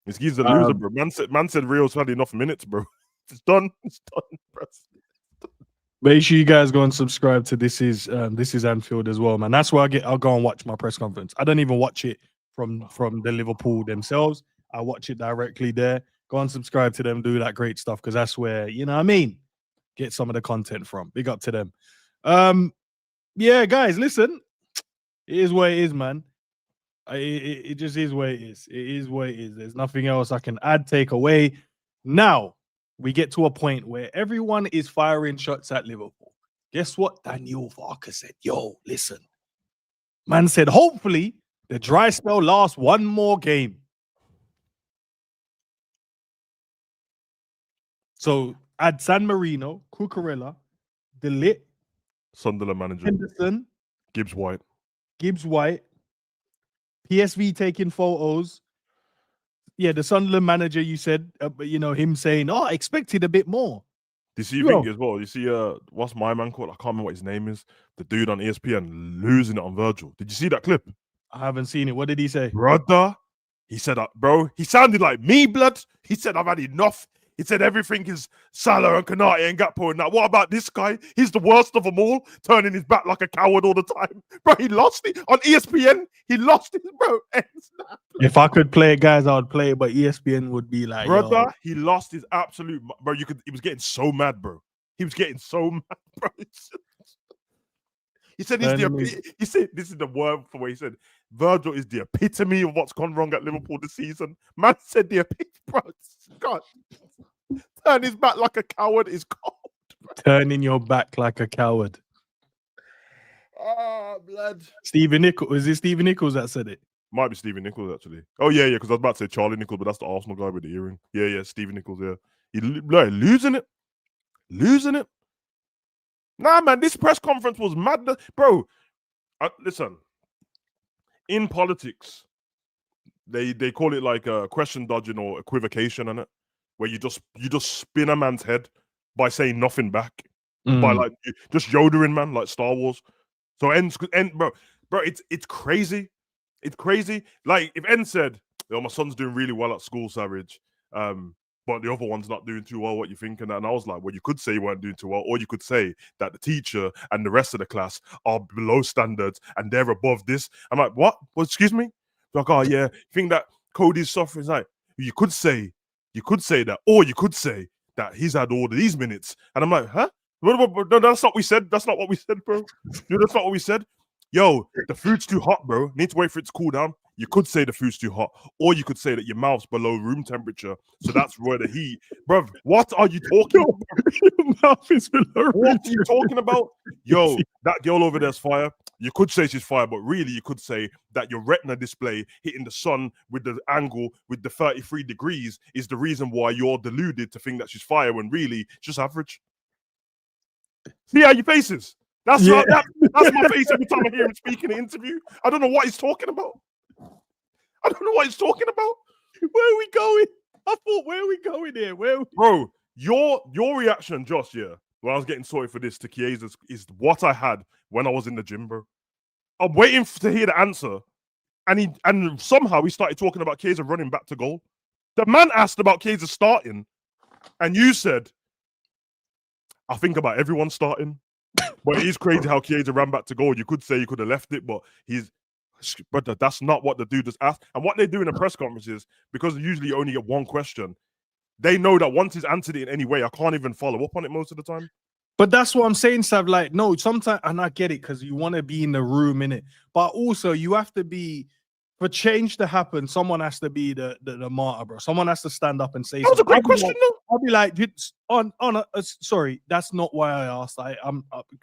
This geezer's a loser, bro. Man said Rio's had enough minutes, bro. It's done. It's done, bro. Make sure you guys go and subscribe to This Is Anfield as well, man. That's where I'll go and watch my press conference. I don't even watch it from the Liverpool themselves. I watch it directly there. Go and subscribe to them, do that great stuff, because that's where, you know what I mean, get some of the content from. Big up to them. Yeah, guys, listen. It is what it is, man. It just is what it is. It is what it is. There's nothing else I can add, take away. Now, we get to a point where everyone is firing shots at Liverpool. Guess what Daniel FARKE said? Yo, listen. Man said, hopefully, the dry spell lasts one more game. So, add San Marino, Cucurella, De Ligt, Sunderland manager Henderson, Gibbs White. PSV taking photos. Yeah, the Sunderland manager, you said, him saying, I expected a bit more. Do you see thing as well? You see, what's my man called? I can't remember what his name is. The dude on ESPN losing it on Virgil. Did you see that clip? I haven't seen it. What did he say? Brother, he said, bro, he sounded like me, blood. He said, I've had enough. He said everything is Salah and Konate and Gakpo and that. What about this guy? He's the worst of them all, turning his back like a coward all the time. Bro, he lost it on ESPN. He lost it, bro. If I could play it, guys, I would play it, but ESPN would be like, brother, yo. he lost his absolute, bro. He was getting so mad, bro. He was getting so mad, bro. He said he said this is the word for what he said. Virgil is the epitome of what's gone wrong at Liverpool this season. Man said the epitome, bro. God, turn his back like a coward is cold. Turning your back like a coward. Oh, blood. Stephen Nichols. Is it Stephen Nichols that said it? Might be Stephen Nichols, actually. Oh, yeah, because I was about to say Charlie Nichols, but that's the Arsenal guy with the earring. Yeah, Stephen Nichols, yeah. He losing it. Losing it. Nah, man, this press conference was mad. Bro, listen. In politics, they call it like question dodging or equivocation, innit? Where you just spin a man's head by saying nothing back. By like just Yodering, man, like Star Wars. So bro, it's crazy. It's crazy. Like if N said, my son's doing really well at school, Savage, but the other one's not doing too well, what you think? And I was like, well, you could say you weren't doing too well, or you could say that the teacher and the rest of the class are below standards and they're above this. I'm like, what? Well, excuse me? Like, oh yeah, you think that Cody's suffering? It's like, you could say that, or you could say that he's had all of these minutes. And I'm like, huh? No, that's not what we said. That's not what we said, bro. No, that's not what we said. Yo, the food's too hot, bro. Need to wait for it to cool down. You could say the food's too hot, or you could say that your mouth's below room temperature, so that's where the heat. Bro, what are you talking about? Your mouth is below What are you talking about? Yo, that girl over there's fire. You could say she's fire, but really you could say that your retina display hitting the sun with the angle with the 33 degrees is the reason why you're deluded to think that she's fire when really it's just average. See how your face is? That's my face every time I hear him speak in an interview. I don't know what he's talking about. Where are we going? I thought, where are we going here? Bro, your reaction, Josh, yeah, when I was getting sorted for this to Chiesa is what I had when I was in the gym, bro. I'm waiting to hear the answer, and somehow he started talking about Chiesa running back to goal. The man asked about Chiesa starting, and you said, I think about everyone starting. But it is crazy how Chiesa ran back to goal. You could say you could have left it, but that's not what the dude just asked. And what they do in the press conferences, because usually you only get one question, they know that once he's answered it in any way, I can't even follow up on it most of the time. But that's what I'm saying, Sav. Like, no, sometimes, and I get it because you want to be in the room, innit? But also, you have to be, for change to happen, someone has to be the martyr, bro. Someone has to stand up and say that was something. a great question, though. I'll be like, sorry, that's not why I asked.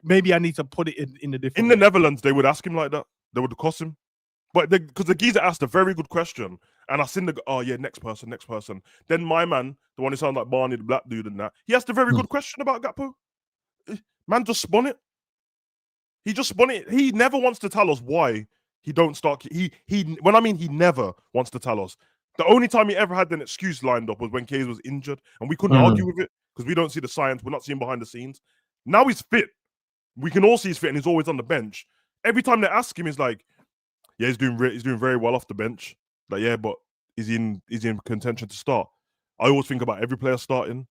Maybe I need to put it in a different. In the Netherlands, they would ask him like that. They would cost him. But because the geezer asked a very good question, and I seen next person. Then my man, the one who sounded like Barney, the black dude, and that, he asked a very good question about Gakpo. Man just spun it. He just spun it. He never wants to tell us why he don't start. He never wants to tell us. The only time he ever had an excuse lined up was when Chiesa was injured, and we couldn't argue with it because we don't see the science. We're not seeing behind the scenes. Now he's fit. We can all see he's fit, and he's always on the bench. Every time they ask him, he's like, yeah, he's doing very well off the bench. Like, yeah, but is he in contention to start? I always think about every player starting.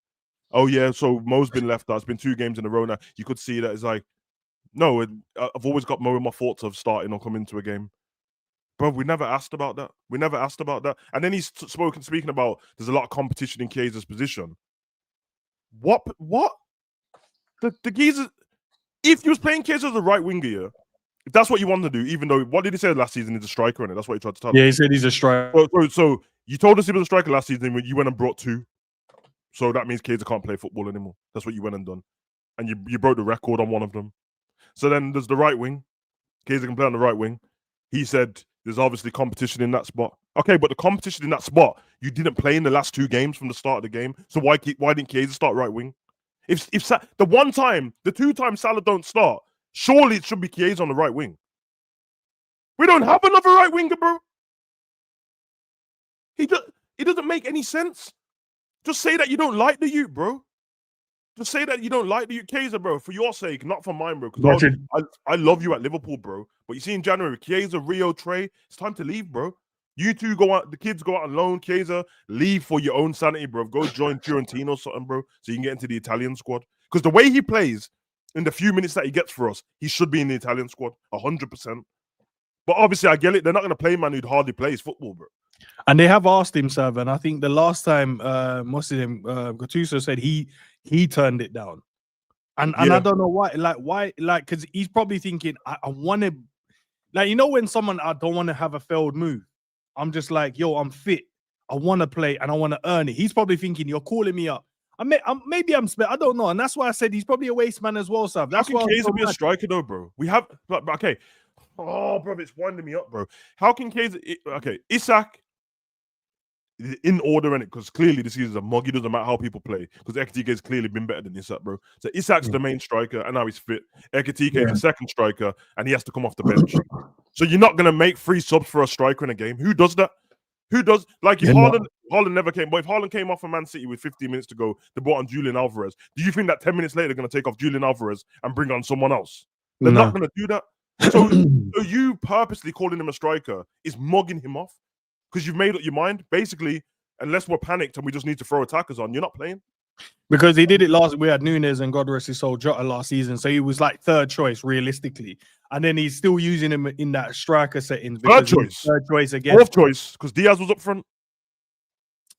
Oh yeah, so Mo's been left out. It's been 2 games in a row now. You could see that it's like, no, I've always got Mo in my thoughts of starting or coming to a game. Bro, we never asked about that. And then he's speaking about there's a lot of competition in Chiesa's position. What? The geezer, if you was playing Chiesa as a right winger, yeah, if that's what you want to do, even though what did he say last season? He's a striker, and that's what he tried to tell us. Yeah, he said he's a striker. So you told us he was a striker last season when you went and brought 2. So that means Chiesa can't play football anymore. That's what you went and done. And you broke the record on one of them. So then there's the right wing. Chiesa can play on the right wing. He said there's obviously competition in that spot. Okay, but the competition in that spot, you didn't play in the last 2 games from the start of the game. So why didn't Chiesa start right wing? If the 2 times Salah don't start, surely it should be Chiesa on the right wing. We don't have another right winger, bro. It doesn't make any sense. Just say that you don't like the youth, bro. Just say that you don't like the youth. Chiesa, bro, for your sake, not for mine, bro. Because I love you at Liverpool, bro. But you see in January, Chiesa, Rio, Trey, it's time to leave, bro. You two go out, the kids go out on loan. Chiesa, leave for your own sanity, bro. Go join Fiorentina or something, bro, so you can get into the Italian squad. Because the way he plays, in the few minutes that he gets for us, he should be in the Italian squad, 100%. But obviously, I get it. They're not going to play a man who hardly plays football, bro. And they have asked him, Sav, and I think the last time, what's his name, Gattuso said he turned it down. And I don't know why, because he's probably thinking, I want to, like, you know, when someone, I don't want to have a failed move. I'm just like, yo, I'm fit. I want to play and I want to earn it. He's probably thinking, you're calling me up. Maybe I'm spent. I don't know. And that's why I said he's probably a waste man as well, Sav. That's why Chiesa be a striker, though, bro. We have, okay. Oh, bro, it's winding me up, bro. How can Chiesa, okay, Isak, in order, in it, because clearly this is a mug. It doesn't matter how people play, because Ekitike has clearly been better than Isak, bro. So Isak's the main striker, and now he's fit. Ekitike is the second striker, and he has to come off the bench. So you're not gonna make 3 subs for a striker in a game. Who does that? Who does? Like if Haaland never came, but if Haaland came off for Man City with 15 minutes to go, they brought on Julian Alvarez. Do you think that 10 minutes later they're gonna take off Julian Alvarez and bring on someone else? They're not gonna do that. So you purposely calling him a striker is mugging him off because you've made up your mind. Basically, unless we're panicked and we just need to throw attackers on, you're not playing. Because he did it last. We had Nunes and God rest his soul, Jota last season, so he was like 3rd choice realistically, and then he's still using him in that striker settings. 3rd choice, 3rd choice again. 4th choice because Diaz was up front.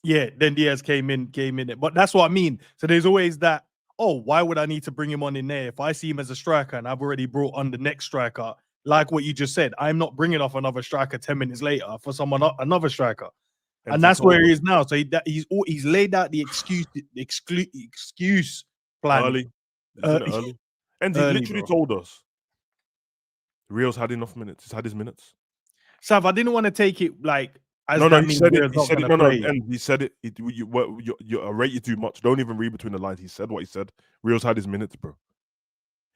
Yeah, then Diaz came in it. But that's what I mean. So there's always that. Oh, why would I need to bring him on in there if I see him as a striker and I've already brought on the next striker? Like what you just said, I'm not bringing off another striker 10 minutes later for another striker. And that's where he is now. So he's laid out the excuse plan early. And he literally told us Rio's had enough minutes. He's had his minutes. Sav, I didn't want to take it like as no, that he means said it. Rio's He not said it. gonna No, play. and he said it. You rate you too much. Don't even read between the lines. He said what he said. Rio's had his minutes, bro.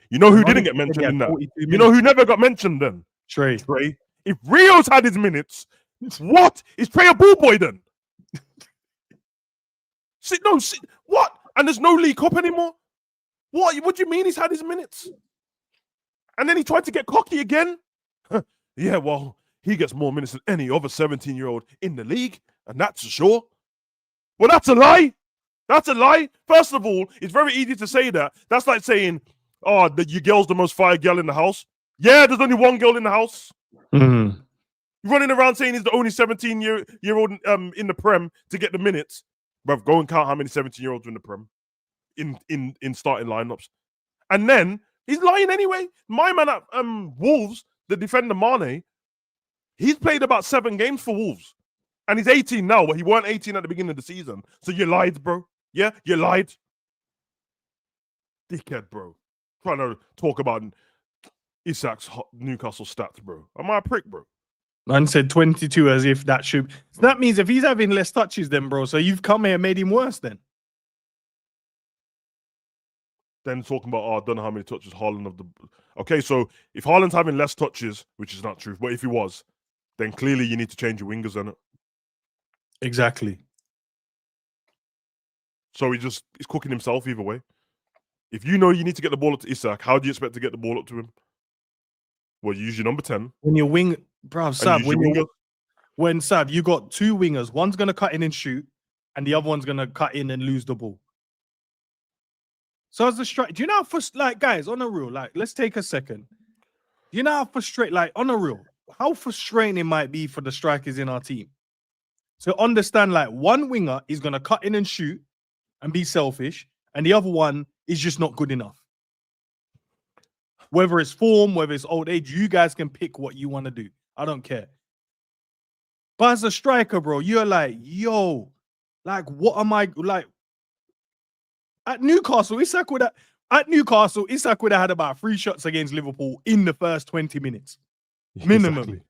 You know who didn't get mentioned in that? You know who never got mentioned then? Trey. If Rio's had his minutes, what? Is Trey a ball boy then? What? And there's no League Cup anymore? What do you mean he's had his minutes? And then he tried to get cocky again? Yeah, well, he gets more minutes than any other 17-year-old in the league, and that's for sure. Well, that's a lie. That's a lie. First of all, it's very easy to say that. That's like saying, oh, your girl's the most fire girl in the house. Yeah, there's only one girl in the house. Mm-hmm. Running around saying he's the only 17-year-old in the Prem to get the minutes. Bruv, go and count how many 17-year-olds are in the Prem in starting lineups. And then he's lying anyway. My man at Wolves, the defender Mane, he's played about 7 games for Wolves. And he's 18 now, but he weren't 18 at the beginning of the season. So you lied, bro. Yeah, you lied. Dickhead, bro. Trying to talk about Isak's Newcastle stats, bro. Am I a prick, bro? Man said 22 as if that should. So that means if he's having less touches, then, bro, so you've come here and made him worse then. Then talking about, I don't know how many touches Haaland of the. Okay, so if Haaland's having less touches, which is not true, but if he was, then clearly you need to change your wingers on it. Exactly. So he's cooking himself either way. If you know you need to get the ball up to Isak, how do you expect to get the ball up to him? Well, you use your number 10. When you're bro, Sav, when Sav, you got 2 wingers, one's gonna cut in and shoot, and the other one's gonna cut in and lose the ball. So as the strike, do you know how frustrating, guys, on a real, let's take a second. Do you know how frustrating, on a real, how frustrating it might be for the strikers in our team? So understand, one winger is gonna cut in and shoot and be selfish, and the other one is just not good enough. whether it's form, whether it's old age, you guys can pick what you want to do. I don't care. But as a striker, bro, you're like, yo, like, what am I like? At Newcastle, Isak would have had about 3 shots against Liverpool in the first 20 minutes. Minimum.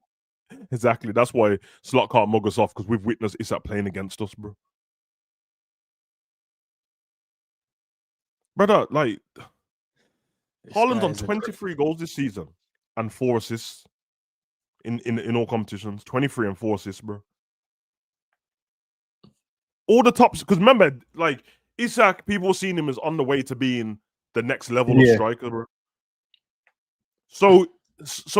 Exactly. That's why Slot can't mug us off, because we've witnessed Isak playing against us, bro. Brother, like, Haaland's on 23 goals this season and 4 assists in all competitions. 23 and 4 assists, bro. All the tops, because remember, like, Isak, people seen him as on the way to being the next level of striker, bro. So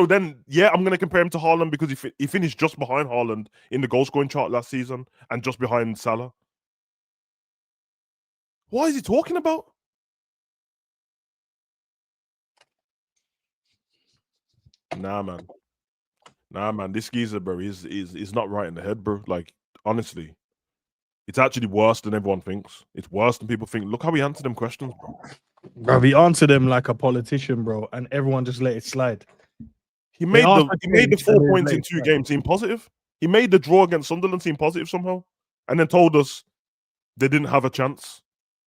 then, yeah, I'm gonna compare him to Haaland because he finished just behind Haaland in the goal scoring chart last season and just behind Salah. What is he talking about? Nah, man. This geezer, bro, he's not right in the head, bro. Like, honestly, it's actually worse than everyone thinks. It's worse than people think. Look how he answered them questions, bro. Bro, he answered them like a politician, bro, and everyone just let it slide. He made the 4 points in 2 games seem positive. He made the draw against Sunderland seem positive somehow, and then told us they didn't have a chance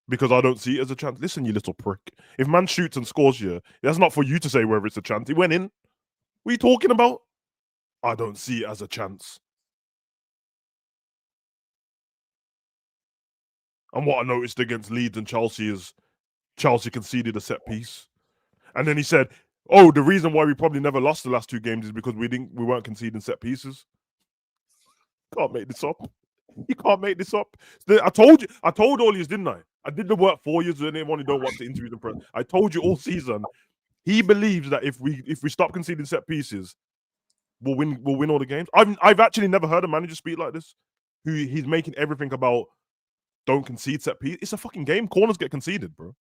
because I don't see it as a chance. Listen, you little prick. If man shoots and scores you, that's not for you to say whether it's a chance. He went in. What are you talking about? I don't see it as a chance. And what I noticed against Leeds and Chelsea is Chelsea conceded a set piece. And then he said, oh, the reason why we probably never lost the last 2 games is because we weren't conceding set pieces. Can't make this up. You can't make this up. I told all you, didn't I? I did the work for you, so anyone who don't watch the interviews and press. I told you all season. He believes that if we stop conceding set pieces, we'll win all the games. I've actually never heard a manager speak like this. He's making everything about don't concede set piece. It's a fucking game. Corners get conceded, bro.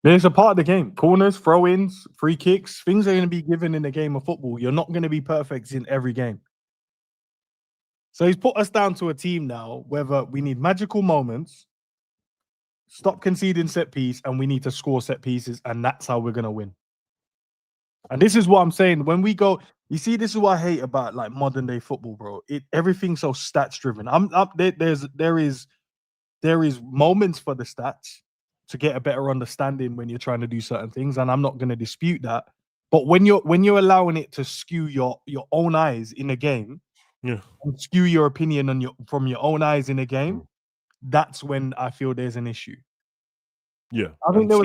It's a part of the game. Corners, throw-ins, free kicks, things are going to be given in a game of football. You're not going to be perfect in every game. So he's put us down to a team now, whether we need magical moments, stop conceding set piece, and we need to score set pieces, and that's how we're going to win. And this is what I'm saying. When we go, you see, this is what I hate about like modern day football, bro. Everything's so stats driven. There is moments for the stats to get a better understanding when you're trying to do certain things, and I'm not going to dispute that. But when you're allowing it to skew your own eyes in a game, and skew your opinion from your own eyes in a game, that's when I feel there's an issue. Yeah, I think there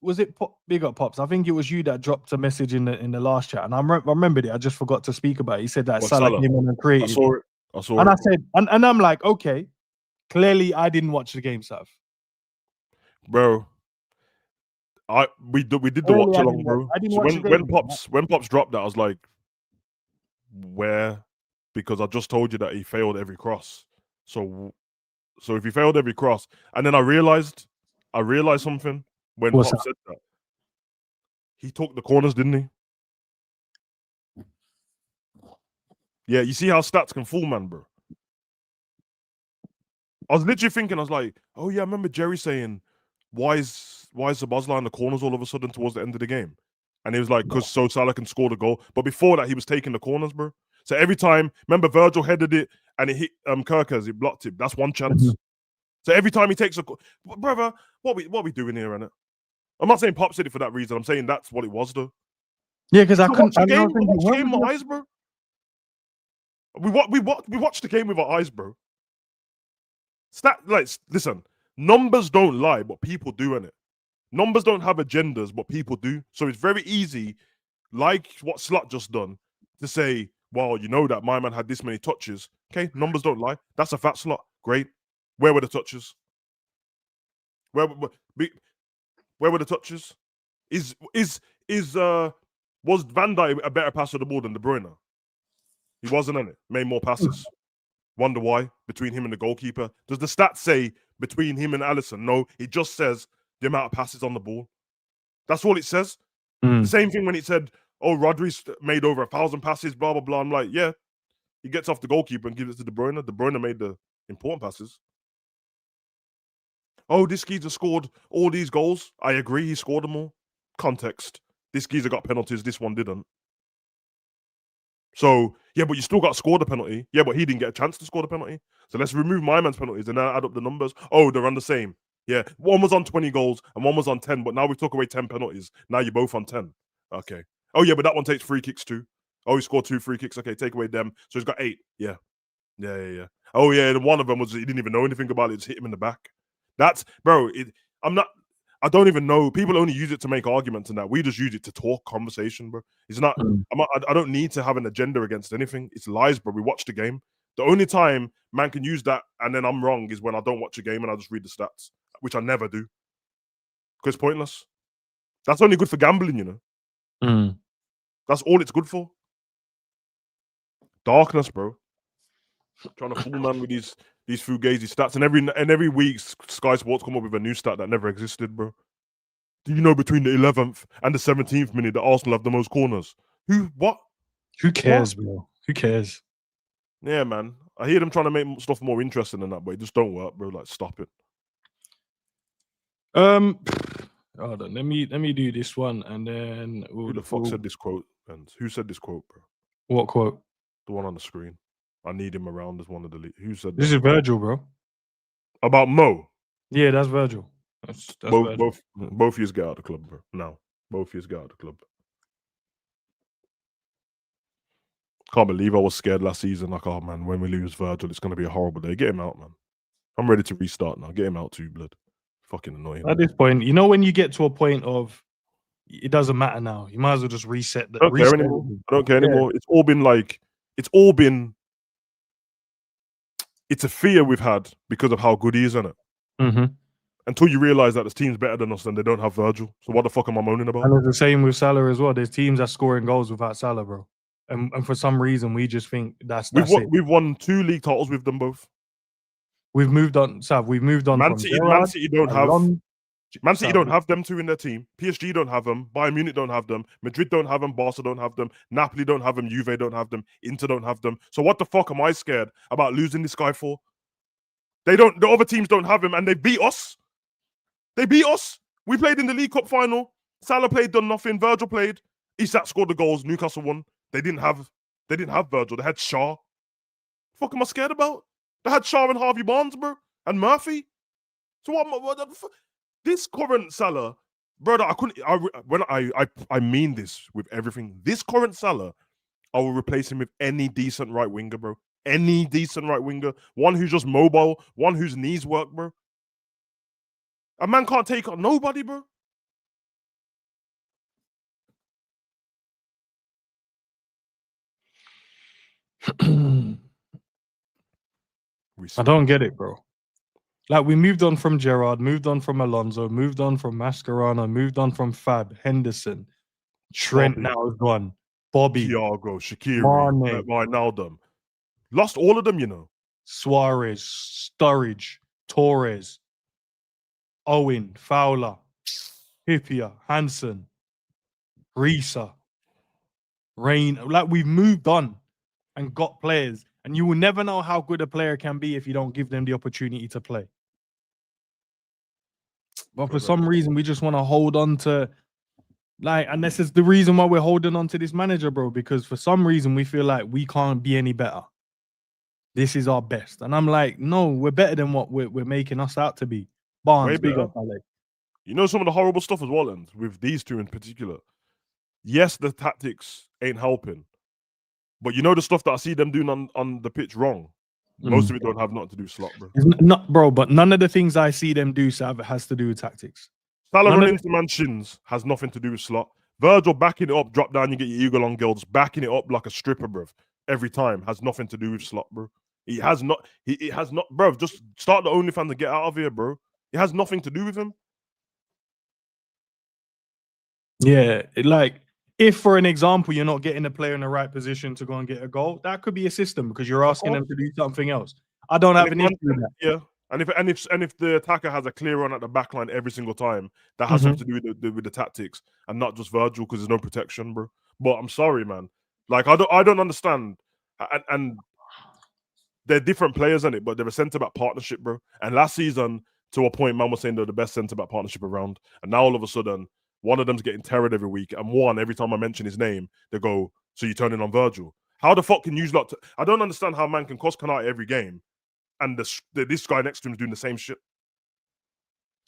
was it Big Up Pops? I think it was you that dropped a message in the last chat, and I remembered it. I just forgot to speak about it. He said that Salah came on and created. I saw and it. I said, and I'm like, okay, clearly I didn't watch the game, Sav. Bro, we did the watch along, bro. So when Pops dropped that, I was like, where? Because I just told you that he failed every cross. So if he failed every cross, and then I realized something when Pops said that. He took the corners, didn't he? Yeah, you see how stats can fool man, bro. I was literally thinking, I was like, oh yeah, I remember Jerry saying, why is Szoboszlai in the corners all of a sudden towards the end of the game? And he was like, because so Salah can score the goal. But before that, he was taking the corners, bro. So every time, remember Virgil headed it and it hit Kirkers, it blocked him. That's one chance. So every time he takes a brother, what we doing here, innit? I'm not saying Pop said it for that reason. I'm saying that's what it was, though. Yeah, because I couldn't. We watched the game with our eyes, bro. We watched the game with our eyes, bro. Listen, numbers don't lie, but people do, innit? Numbers don't have agendas, but people do. So it's very easy, like what Slot just done, to say, well, you know that my man had this many touches. Okay, numbers don't lie. That's a fat Slot. Great. Where were the touches? Where were the touches? Was Van Dijk a better passer of the ball than De Bruyne? He wasn't, innit? Made more passes. Wonder why? Between him and the goalkeeper. Does the stats say between him and Alisson? No, it just says the amount of passes on the ball. That's all it says. The same thing when it said, oh, Rodri's made over 1,000 passes, blah, blah, blah. I'm like, yeah. He gets off the goalkeeper and gives it to De Bruyne. De Bruyne made the important passes. Oh, this geezer scored all these goals. I agree, he scored them all. Context. This geezer got penalties, this one didn't. So, yeah, but you still got to score the penalty. Yeah, but he didn't get a chance to score the penalty. So let's remove my man's penalties and now add up the numbers. Oh, they're on the same. Yeah, one was on 20 goals and one was on 10, but now we took away 10 penalties. Now you're both on 10. Okay. Oh, yeah, but that one takes free kicks too. Oh, he scored 2 free kicks. Okay, take away them. So he's got 8. Yeah. Yeah. Oh, yeah, and one of them was he didn't even know anything about it. Just hit him in the back. That's, bro, I don't even know. People only use it to make arguments and that. We just use it to talk conversation, bro. It's not, I don't need to have an agenda against anything. It's lies, bro. We watch the game. The only time man can use that and then I'm wrong is when I don't watch a game and I just read the stats, which I never do. Because it's pointless. That's only good for gambling, you know. That's all it's good for. Darkness, bro. Trying to fool man with these fugazi stats, and every week Sky Sports come up with a new stat that never existed, bro. Do you know between the 11th and the 17th minute that Arsenal have the most corners? What? Who cares, bro? Who cares? Yeah, man. I hear them trying to make stuff more interesting than that, but it just don't work, bro. Like, stop it. Hold on. Let me do this one, and then who the fuck said this quote? And who said this quote, bro? What quote? The one on the screen. I need him around as one of the lead. Who said this? Is Virgil, bro. About Mo? Yeah, that's Virgil. That's Virgil. Both of you get out of the club, bro. No, both of you get out of the club. Can't believe I was scared last season. Like, oh man, when we lose Virgil, it's gonna be a horrible day. Get him out, man. I'm ready to restart now. Get him out too, blood. Fucking annoying. At this point, you know, when you get to a point of it doesn't matter now, you might as well just reset. I don't care anymore. I don't care anymore. It's all been it's a fear we've had because of how good he is, isn't it? Until you realize that this team's better than us and they don't have Virgil. So what the fuck am I moaning about? And it's the same with Salah as well. There's teams that scoring goals without Salah, bro. And for some reason, we just think that's it. We've won 2 league titles with them both. We've moved on, Sav. We've moved on. Man City don't have them 2 in their team. PSG don't have them. Bayern Munich don't have them. Madrid don't have them. Barca don't have them. Napoli don't have them. Juve don't have them. Inter don't have them. So what the fuck am I scared about losing this guy for? The other teams don't have him, and they beat us. They beat us. We played in the League Cup final. Salah played, done nothing. Virgil played. Isak scored the goals. Newcastle won. They didn't have Virgil. They had Shaw. What the fuck am I scared about? They had Shaw and Harvey Barnes, bro, and Murphy. So what the fuck? This current Salah, brother, I mean this with everything. This current Salah, I will replace him with any decent right winger, bro. Any decent right winger. One who's just mobile, one whose knees work, bro. A man can't take on nobody, bro. I don't get it, bro. Like, we moved on from Gerrard, moved on from Alonso, moved on from Mascherano, moved on from Fab, Henderson, Trent now is gone, Bobby, Thiago, Shaqiri, Wijnaldum. Lost all of them, you know. Suarez, Sturridge, Torres, Owen, Fowler, Hippier, Hansen, Risa, Rain. Like, we've moved on and got players. And you will never know how good a player can be if you don't give them the opportunity to play. But for some reason, we just want to hold on to, like, and this is the reason why we're holding on to this manager, bro, because for some reason, we feel like we can't be any better. This is our best. And I'm like, no, we're better than what we're making us out to be. Barnes, big up, Alex. You know some of the horrible stuff as well, and with these two in particular. Yes, the tactics ain't helping. But you know the stuff that I see them doing on the pitch wrong. Most of it don't have nothing to do with Slot, bro. Not, bro, but none of the things I see them do, Sav, has to do with tactics. Salah running into man's shins has nothing to do with Slot. Virgil backing it up, drop down, you get your eagle on girls, backing it up like a stripper, bro. Every time has nothing to do with Slot, bro. It has not, bro. Just start the OnlyFans and get out of here, bro. It has nothing to do with him. Yeah, if, for an example, you're not getting a player in the right position to go and get a goal, that could be a system because you're asking them to do something else. I don't have an issue with that. Yeah, and if the attacker has a clear run at the back line every single time, that has something to do with the tactics and not just Virgil because there's no protection, bro. But I'm sorry, man. Like I don't understand, and they're different players in it, but they're a centre back partnership, bro. And last season, to a point, man was saying they're the best centre back partnership around, and now all of a sudden, one of them's getting terrored every week, and one, every time I mention his name, they go, so you turning on Virgil. How the fuck can you lot... I don't understand how man can cross Kanate every game, and this guy next to him is doing the same shit.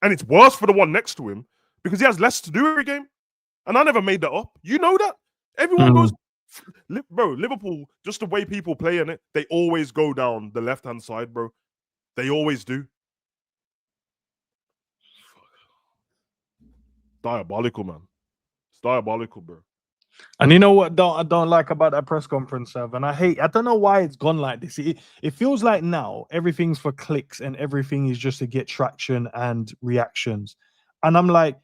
And it's worse for the one next to him, because he has less to do every game. And I never made that up. You know that? Everyone goes... Bro, Liverpool, just the way people play in it, they always go down the left-hand side, bro. They always do. Diabolical, man. It's diabolical, bro. And you know what I don't like about that press conference, Sav? And I don't know why it's gone like this. It feels like now everything's for clicks and everything is just to get traction and reactions. And I'm like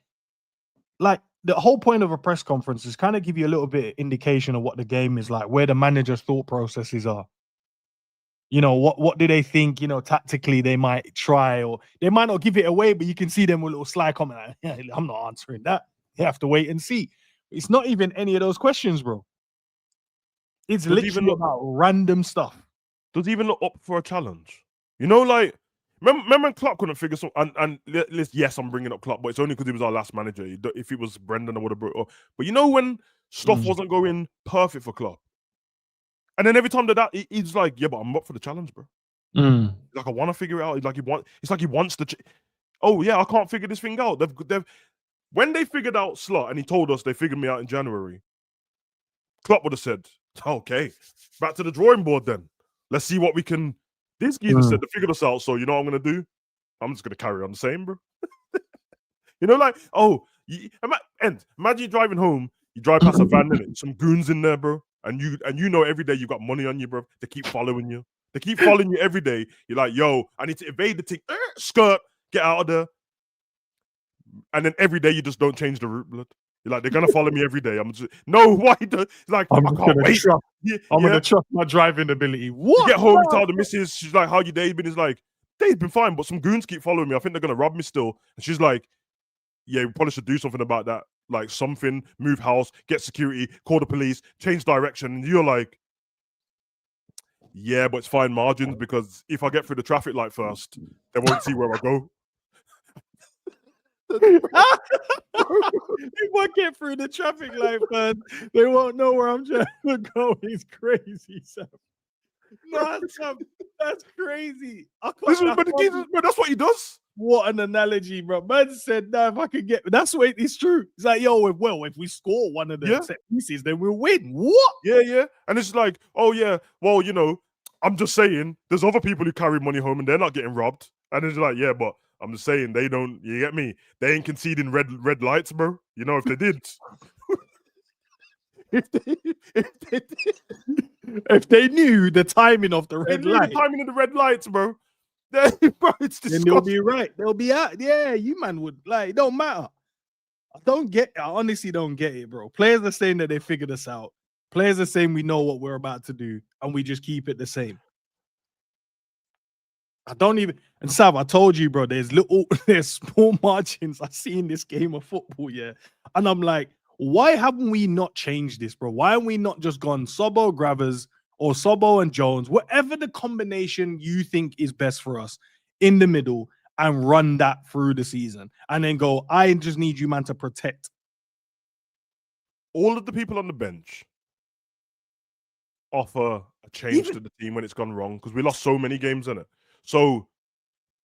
the whole point of a press conference is kind of give you a little bit of indication of what the game is like, where the manager's thought processes are. You know, what do they think, you know, tactically they might try, or they might not give it away, but you can see them with a little sly comment like, yeah, I'm not answering that. You have to wait and see. It's not even any of those questions, bro. It's literally about random stuff. Does he even look up for a challenge? You know, like, remember when Klopp couldn't figure something, and yes, I'm bringing up Klopp, but it's only because he was our last manager. If it was Brendan, I would have brought it up. But you know when stuff wasn't going perfect for Klopp? And then every time he's like, yeah, but I'm up for the challenge, bro. Like, I want to figure it out. It's like he wants to... Oh, yeah, I can't figure this thing out. When they figured out Slot, and he told us they figured me out in January, Klopp would have said, okay, back to the drawing board then. Let's see what we can... This geezer said they figured us out, so you know what I'm going to do? I'm just going to carry on the same, bro. You know, like, imagine you're driving home, you drive past a van, innit? Some goons in there, bro. And you know every day you got money on you, bro. They keep following you. They keep following you every day. You're like, yo, I need to evade the thing. Skirt, get out of there. And then every day you just don't change the route, blood. You're like, they're gonna follow me every day. I'm just why? It's like, I can't wait. I'm gonna trust my driving ability. What? You get home, you tell the missus, she's like, how your day been? Is like, day's been fine, but some goons keep following me. I think they're gonna rob me still. And she's like, yeah, we probably should do something about that. Like something, move house, get security, call the police, change direction. And you're like, yeah, but it's fine margins, because if I get through the traffic light first, they won't see where I go. If I get through the traffic light first, they won't know where I'm trying to go. It's crazy, Sam. No, Sam, that's crazy. But that's what he does. What an analogy, bro. Man said, no, if I could get... That's what it's true. It's like, yo, if we score one of the set pieces, then we'll win. What? Yeah. And it's like, oh, yeah, well, you know, I'm just saying, there's other people who carry money home and they're not getting robbed. And it's like, yeah, but I'm just saying, they don't... You get me? They ain't conceding red lights, bro. You know, if they did... if they knew the timing of the red light... The timing of the red lights, bro. Bro, it's disgusting. Then they'll be right. They'll be out. Yeah, you man would like. It don't matter. I honestly don't get it, bro. Players are saying that they figured us out. Players are saying we know what we're about to do, and we just keep it the same. I don't even. And Sav, I told you, bro. There's small margins I see in this game of football, yeah. And I'm like, why haven't we not changed this, bro? Why haven't we not just gone Sobbo, Gravers, or Sobbo and Jones, whatever the combination you think is best for us in the middle, and run that through the season, and then go, I just need you, man, to protect. All of the people on the bench offer a change to the team when it's gone wrong, because we lost so many games in it. So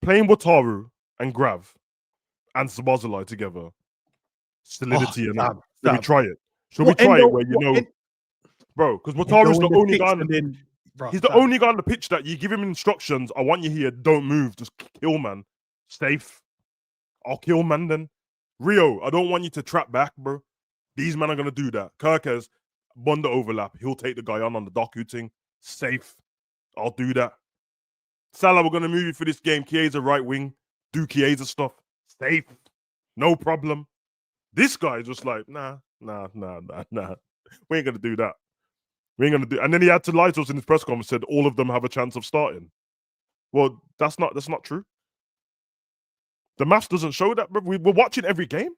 playing Wataru and Grav and Sabazalai together, solidity and that. Should we try it? Should we try it where you know... Bro, because Wataru's the only guy. He's the only guy on the pitch that you give him instructions. I want you here. Don't move. Just kill, man. Safe. I'll kill, man. Then Rio, I don't want you to trap back, bro. These men are gonna do that. Kirkers, bunda overlap. He'll take the guy on the Doku thing. Safe. I'll do that. Salah, we're gonna move you for this game. Chiesa right wing. Do Chiesa stuff. Safe. No problem. This guy's just like, nah. We ain't gonna do that. We ain't gonna do. And then he had to lie to us in his press conference, said all of them have a chance of starting. Well, that's not true. The maths doesn't show that, bro. We're watching every game.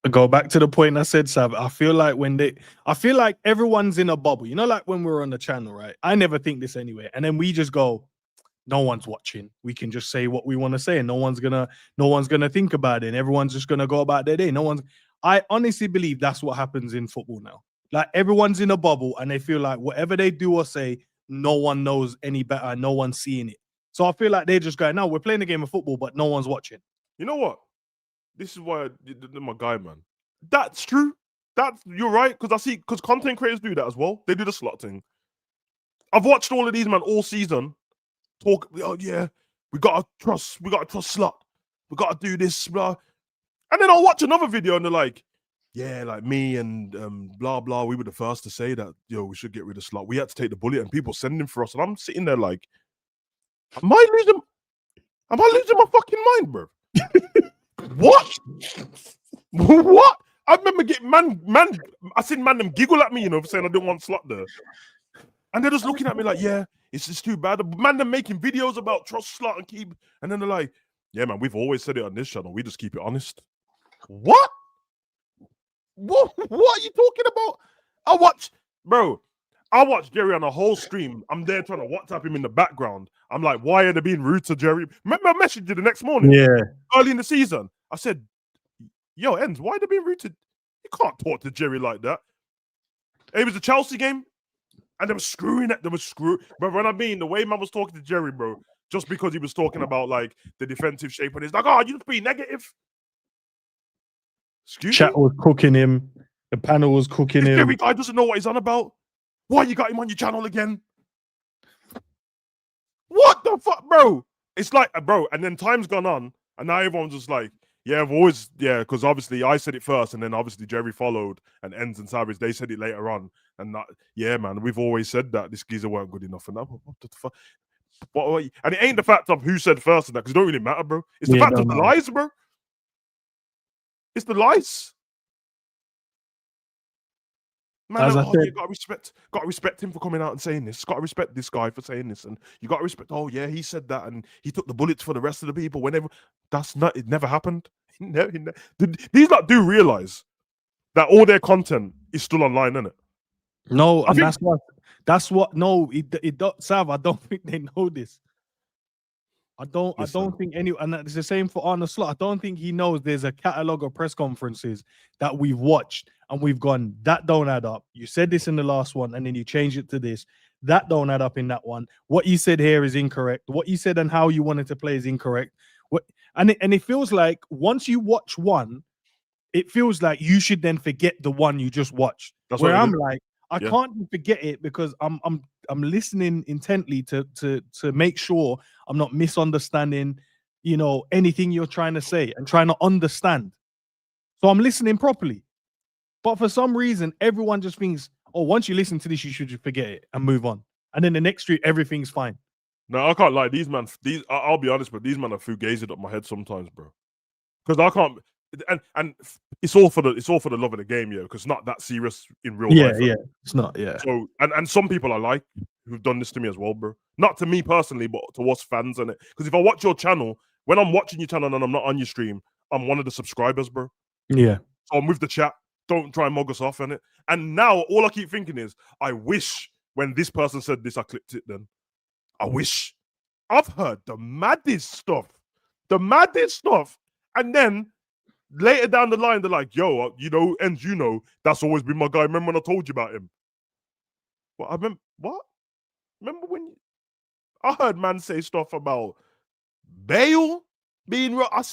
I go back to the point I said, Sav. I feel like everyone's in a bubble. You know, like when we were on the channel, right? I never think this anyway. And then we just go, no one's watching. We can just say what we want to say, and no one's gonna think about it, and everyone's just gonna go about their day. I honestly believe that's what happens in football now. Like, everyone's in a bubble and they feel like whatever they do or say, no one knows any better, no one's seeing it. So I feel like they're just going, no, we're playing a game of football, but no one's watching. You know what? This is why my guy, man. That's true. You're right, because content creators do that as well. They do the slot thing. I've watched all of these, man, all season talk. Oh yeah, we gotta trust slot. We gotta do this, blah. And then I'll watch another video and they're like, yeah, like me and blah blah. We were the first to say that, yo, we should get rid of slot. We had to take the bullet, and people sending for us, and I'm sitting there like, am I losing my fucking mind, bro? What? What? I remember getting man. I seen man them giggle at me, you know, for saying I didn't want slot there, and they're just looking at me like, yeah, it's just too bad. Man, them making videos about trust slot and keep, and then they're like, yeah, man, we've always said it on this channel. We just keep it honest. What? What are you talking about? I watched Jerry on a whole stream. I'm there trying to WhatsApp him in the background. I'm like, why are they being rude to Jerry? Remember I messaged you the next morning? Yeah. Early in the season. I said, yo, Enz, why are they being rude to... You can't talk to Jerry like that. It was a Chelsea game, and they were screwing it. But when I mean, the way man was talking to Jerry, bro, just because he was talking about, like, the defensive shape, and he's like, oh, you just be negative. Excuse Chat me? was cooking him. The panel was cooking him. Every guy doesn't know what he's on about. Why you got him on your channel again? What the fuck, bro? It's like, bro, and then time's gone on, and now everyone's just like, yeah, because obviously I said it first, and then obviously Jerry followed, and Enz and Savage, they said it later on. And that, yeah, man, we've always said that this geezer weren't good enough. And that, what the fuck? And it ain't the fact of who said first and that, because it don't really matter, bro. It's the fact of the lies, bro. It's the lies. Man, As I said, you gotta respect him for coming out and saying this. Gotta respect this guy for saying this, and you gotta respect. Oh yeah, he said that, and he took the bullets for the rest of the people. Whenever it never happened. These lot do realize that all their content is still online, isn't it? No, and that's what. No, it don't. Sav, I don't think they know this. I don't think and it's the same for Arne Slot. I don't think he knows there's a catalog of press conferences that we've watched and we've gone, that don't add up. You said this in the last one and then you changed it to this. That don't add up in that one. What you said here is incorrect. What you said and how you wanted to play is incorrect. And it feels like once you watch one, it feels like you should then forget the one you just watched. That's where I'm like, I can't forget it because I'm listening intently to make sure I'm not misunderstanding, you know, anything you're trying to say and trying to understand. So I'm listening properly. But for some reason, everyone just thinks, oh, once you listen to this, you should just forget it and move on. And then the next street, everything's fine. No, I can't lie. I'll be honest, but these men are fugazing up my head sometimes, bro. Because I can't. And it's all for the love of the game, yeah. Because it's not that serious in real life. Yeah, it's not. Yeah. So and some people I like who've done this to me as well, bro. Not to me personally, but to us fans and it. Because if I watch your channel, when I'm watching your channel and I'm not on your stream, I'm one of the subscribers, bro. Yeah. So I'm with the chat. Don't try and mug us off in it. And now all I keep thinking is, I wish when this person said this, I clipped it. Then I wish. I've heard the maddest stuff, and then. Later down the line, they're like, yo, you know, and you know, that's always been my guy. Remember when I told you about him? Well, I remember, what? Remember when I heard man say stuff about Bale being real? I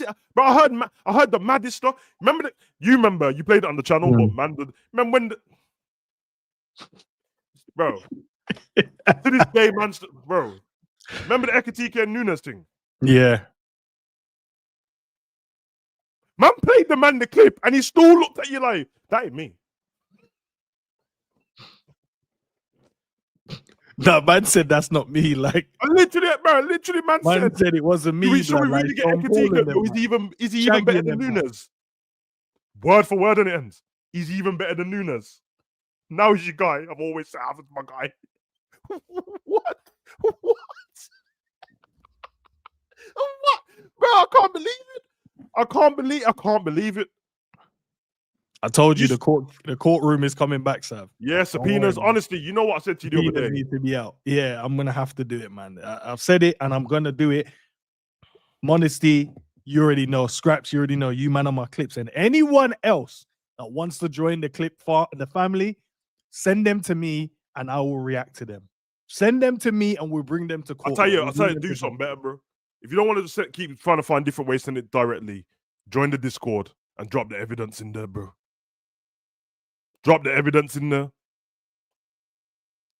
heard the maddest stuff. Remember you played it on the channel, but man, remember when bro, to this day, man, bro, remember the Ekatike and Nunes thing? Yeah. Man played the man the clip and he still looked at you like, that ain't me. No, man said that's not me. Like literally, man said it wasn't me. Should we really get Ekatike? Is he even better than Nunes? Word for word on it ends. He's even better than Nunes. Now he's your guy. I've always said Havertz my guy. What? What? Bro, I can't believe it. I can't believe it. I told you the courtroom is coming back, Sav. Yeah, subpoenas. Don't worry, man. Honestly, you know what I said to you the other Subpoenas day? need to be out. Yeah, I'm gonna have to do it, man. I've said it and I'm gonna do it. Modesty, you already know. Scraps, you already know. You man on my clips, and anyone else that wants to join the the family, send them to me and I will react to them. Send them to me and we'll bring them to court. I'll tell you, do something better, bro. If you don't want to keep trying to find different ways to send it directly, join the Discord and drop the evidence in there, bro. Drop the evidence in there.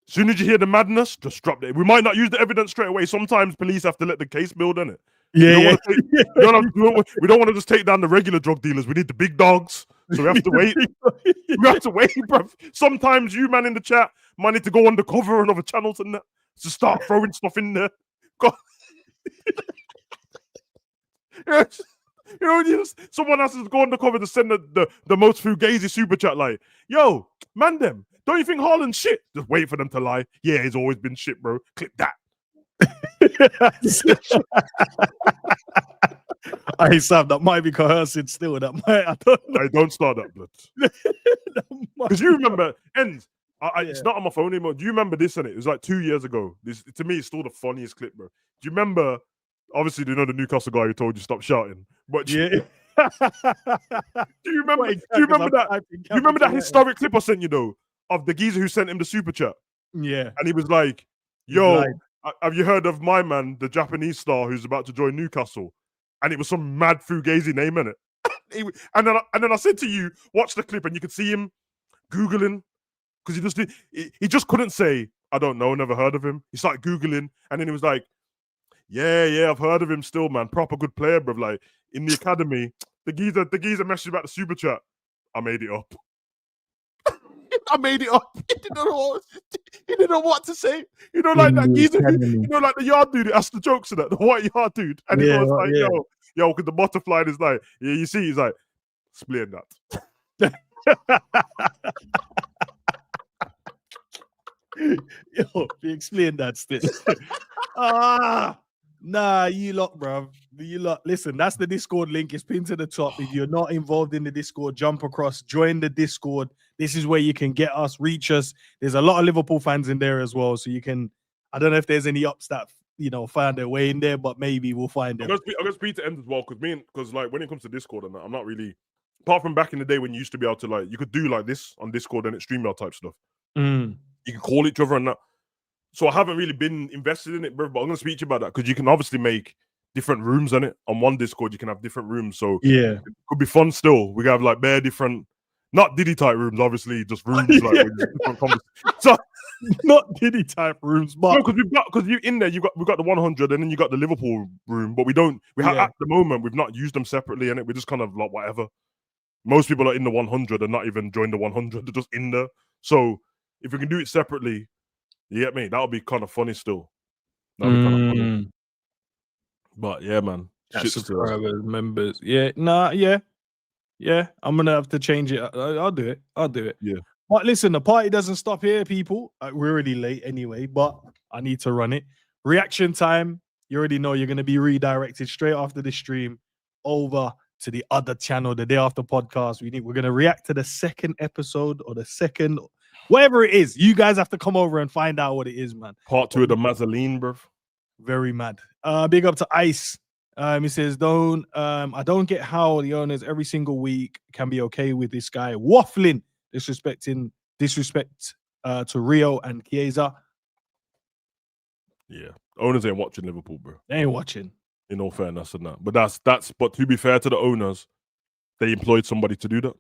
As soon as you hear the madness, just drop it. We might not use the evidence straight away. Sometimes police have to let the case build, innit? Yeah, We don't want to just take down the regular drug dealers. We need the big dogs. So we have to wait. We have to wait, bro. Sometimes you, man, in the chat might need to go undercover on other channels and that to start throwing stuff in there. God. Someone has to go undercover to send the most fugazi super chat like, yo, man, them, don't you think Haaland's shit? Just wait for them to lie. Yeah, he's always been shit, bro. Click that. I Sam, that might be coercing still. That might, I don't know. I don't start that, blood. Because you remember, Ends, it's not on my phone anymore. Do you remember this? It was like 2 years ago. This, to me, it's still the funniest clip, bro. Do you remember? Obviously, you know the Newcastle guy who told you stop shouting. But yeah. do you remember? Do you remember that? You remember that historic clip I sent you though of the geezer who sent him the super chat? Yeah. And he was like, "Yo, have you heard of my man, the Japanese star who's about to join Newcastle?" And it was some mad fugazi name in it. and then I said to you, watch the clip, and you could see him googling because he just couldn't say, "I don't know, never heard of him." He started googling, and then he was like, "Yeah, I've heard of him still, man. Proper good player, bro. Like in the academy, the geezer messaged about the super chat. I made it up. I made it up. He didn't know what to say. You know, like that geezer, you know, like the yard dude who asked the jokes and that, the white yard dude. And he was like, yo, because the butterfly is like, yeah, you see, he's like, explain that. Yo, explain that still. Nah, you lot, bro. You lot, listen, that's the Discord link. It's pinned to the top. If you're not involved in the Discord, jump across, join the Discord. This is where you can get us, reach us. There's a lot of Liverpool fans in there as well. So you can, I don't know if there's any ups that, you know, find their way in there, but maybe we'll find them. I'm going to speak to End as well, because like when it comes to Discord and that, I'm not really, apart from back in the day when you used to be able to like, you could do like this on Discord and it's StreamYard type stuff. You can call each other and that. So I haven't really been invested in it, bro, but I'm going to speak to you about that because you can obviously make different rooms on it. On one Discord, you can have different rooms. So yeah, it could be fun still. We can have like bare different, not Diddy type rooms, obviously, just rooms like with different conversations. So not Diddy type rooms, but because you in there, we've got the 100 and then you got the Liverpool room, but at the moment we've not used them separately, and we're just kind of like whatever. Most people are in the 100 and not even joined the 100; they're just in there. So if we can do it separately, you get me? That'll be kind of funny still. That'll be kind of funny. But yeah, man. Subscribers, members. Yeah, nah, yeah. I'm gonna have to change it. I'll do it. Yeah. But listen, the party doesn't stop here, people. We're already late anyway, but I need to run it. Reaction time. You already know you're gonna be redirected straight after the stream over to the other channel, the Day After podcast. We're gonna react to the second episode or the second. Whatever it is, you guys have to come over and find out what it is, man. Part 2 of the Mazzoline, bro. Very mad. Big up to Ice. He says, I don't get how the owners every single week can be okay with this guy waffling, disrespect to Rio and Chiesa. Yeah. Owners ain't watching Liverpool, bro. They ain't watching. In all fairness and that. But to be fair to the owners, they employed somebody to do that.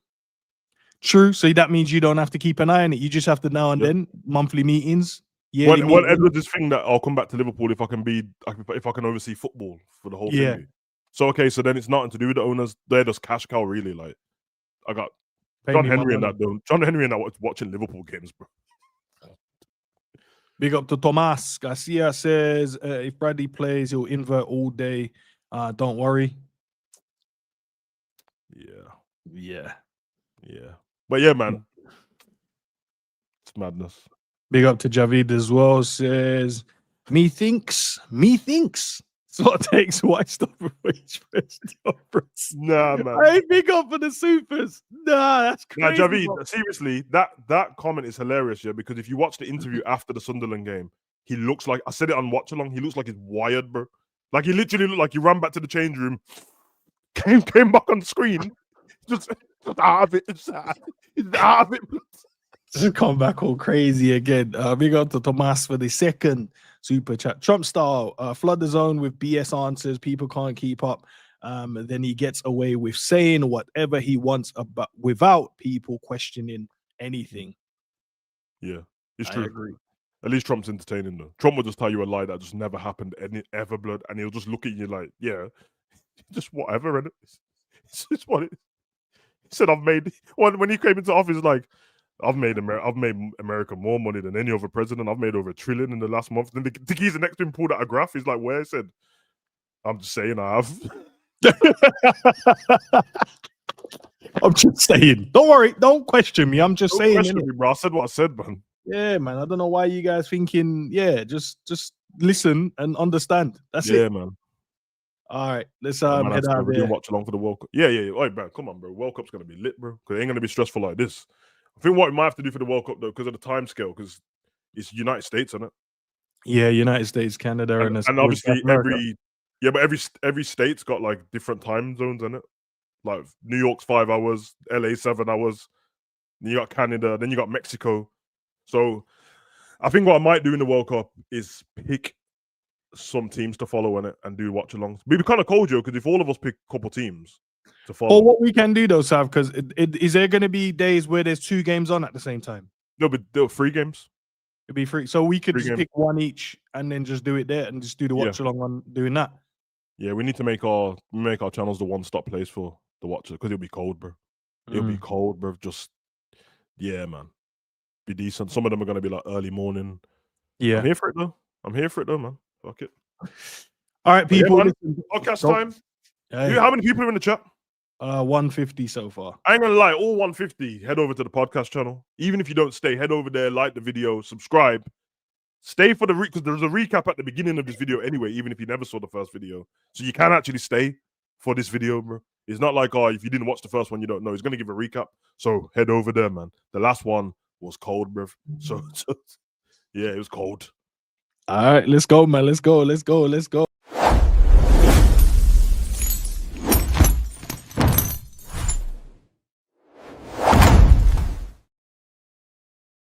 True. So that means you don't have to keep an eye on it. You just have to now and then monthly meetings. Well, Edwards' thing that I'll come back to Liverpool if I can oversee football for the whole thing. So okay, so then it's nothing to do with the owners. They're just cash cow, really. Like I got John Henry and that though. John Henry and that watching Liverpool games, bro. Big up to Tomas. Garcia says if Bradley plays, he'll invert all day. Don't worry. Yeah. But yeah, man, it's madness. Big up to Javid as well. Says, me thinks Slot takes white stuff with which Nah, man. Hey, big up for the supers. Nah, that's Now, crazy. Javid, bro. seriously, that comment is hilarious, yeah, because if you watch the interview after the Sunderland game, he looks like, I said it on watch along, he looks like he's wired, bro. Like he literally looked like he ran back to the change room, came back on screen, just out of it, just out of it. Just come back all crazy again. Big up to Tomas for the second super chat. Trump style, flood the zone with BS answers. People can't keep up. Then he gets away with saying whatever he wants about without people questioning anything. Yeah, it's I true. agree. At least Trump's entertaining though. Trump will just tell you a lie that just never happened ever, blood, and he'll just look at you like, yeah, just whatever, and it's just what it is. He said, "I've made," when he came into office, like, I've made America more money than any other president. I've made over $1 trillion in the last month. Then the geezer next to him pulled out a graph. He's like, "Where?" He said, "I'm just saying I have." I'm just saying. Don't worry. Don't question me. I'm just Don't saying. question innit? me, bro. I said what I said, man. Yeah, man. I don't know why you guys thinking. Yeah, just listen and understand. That's Yeah, it. man. All right, let's Man, head out we're there. doing watch along for the World Cup. Yeah. All right, man. Come on, bro. World Cup's gonna be lit, bro. Because it ain't gonna be stressful like this. I think what we might have to do for the World Cup though, because of the time scale, because it's United States, isn't it? Yeah, United States, Canada, And obviously every state's got like different time zones in it. Like New York's 5 hours, LA 7 hours. Then you got Canada, then you got Mexico. So I think what I might do in the World Cup is pick some teams to follow in it and do watch alongs. We'd be kind of cold, Joe, because if all of us pick a couple teams to follow. Or what we can do though, Sav, because is there going to be days where there's 2 games on at the same time? No, but there were 3 games. It'd be free. So we could 3 just games. pick one each and then just do it there and just do the watch along on doing that. Yeah, we need to make our channels the one-stop place for the watchers because it'll be cold, bro. It'll be cold, bro. Just man. Be decent. Some of them are gonna be like early morning. Yeah. I'm here for it though, man. Fuck it. All right, people. Listen, podcast go. time. Hey. How many people are in the chat? 150 so far. I ain't gonna lie, all 150, head over to the podcast channel. Even if you don't stay, head over there, like the video, subscribe. Stay for the because there's a recap at the beginning of this video anyway, even if you never saw the first video. So you can actually stay for this video, bro. It's not like, if you didn't watch the first one, you don't know. He's gonna give a recap. So head over there, man. The last one was cold, bro. So yeah, it was cold. All right, let's go, man. Let's go.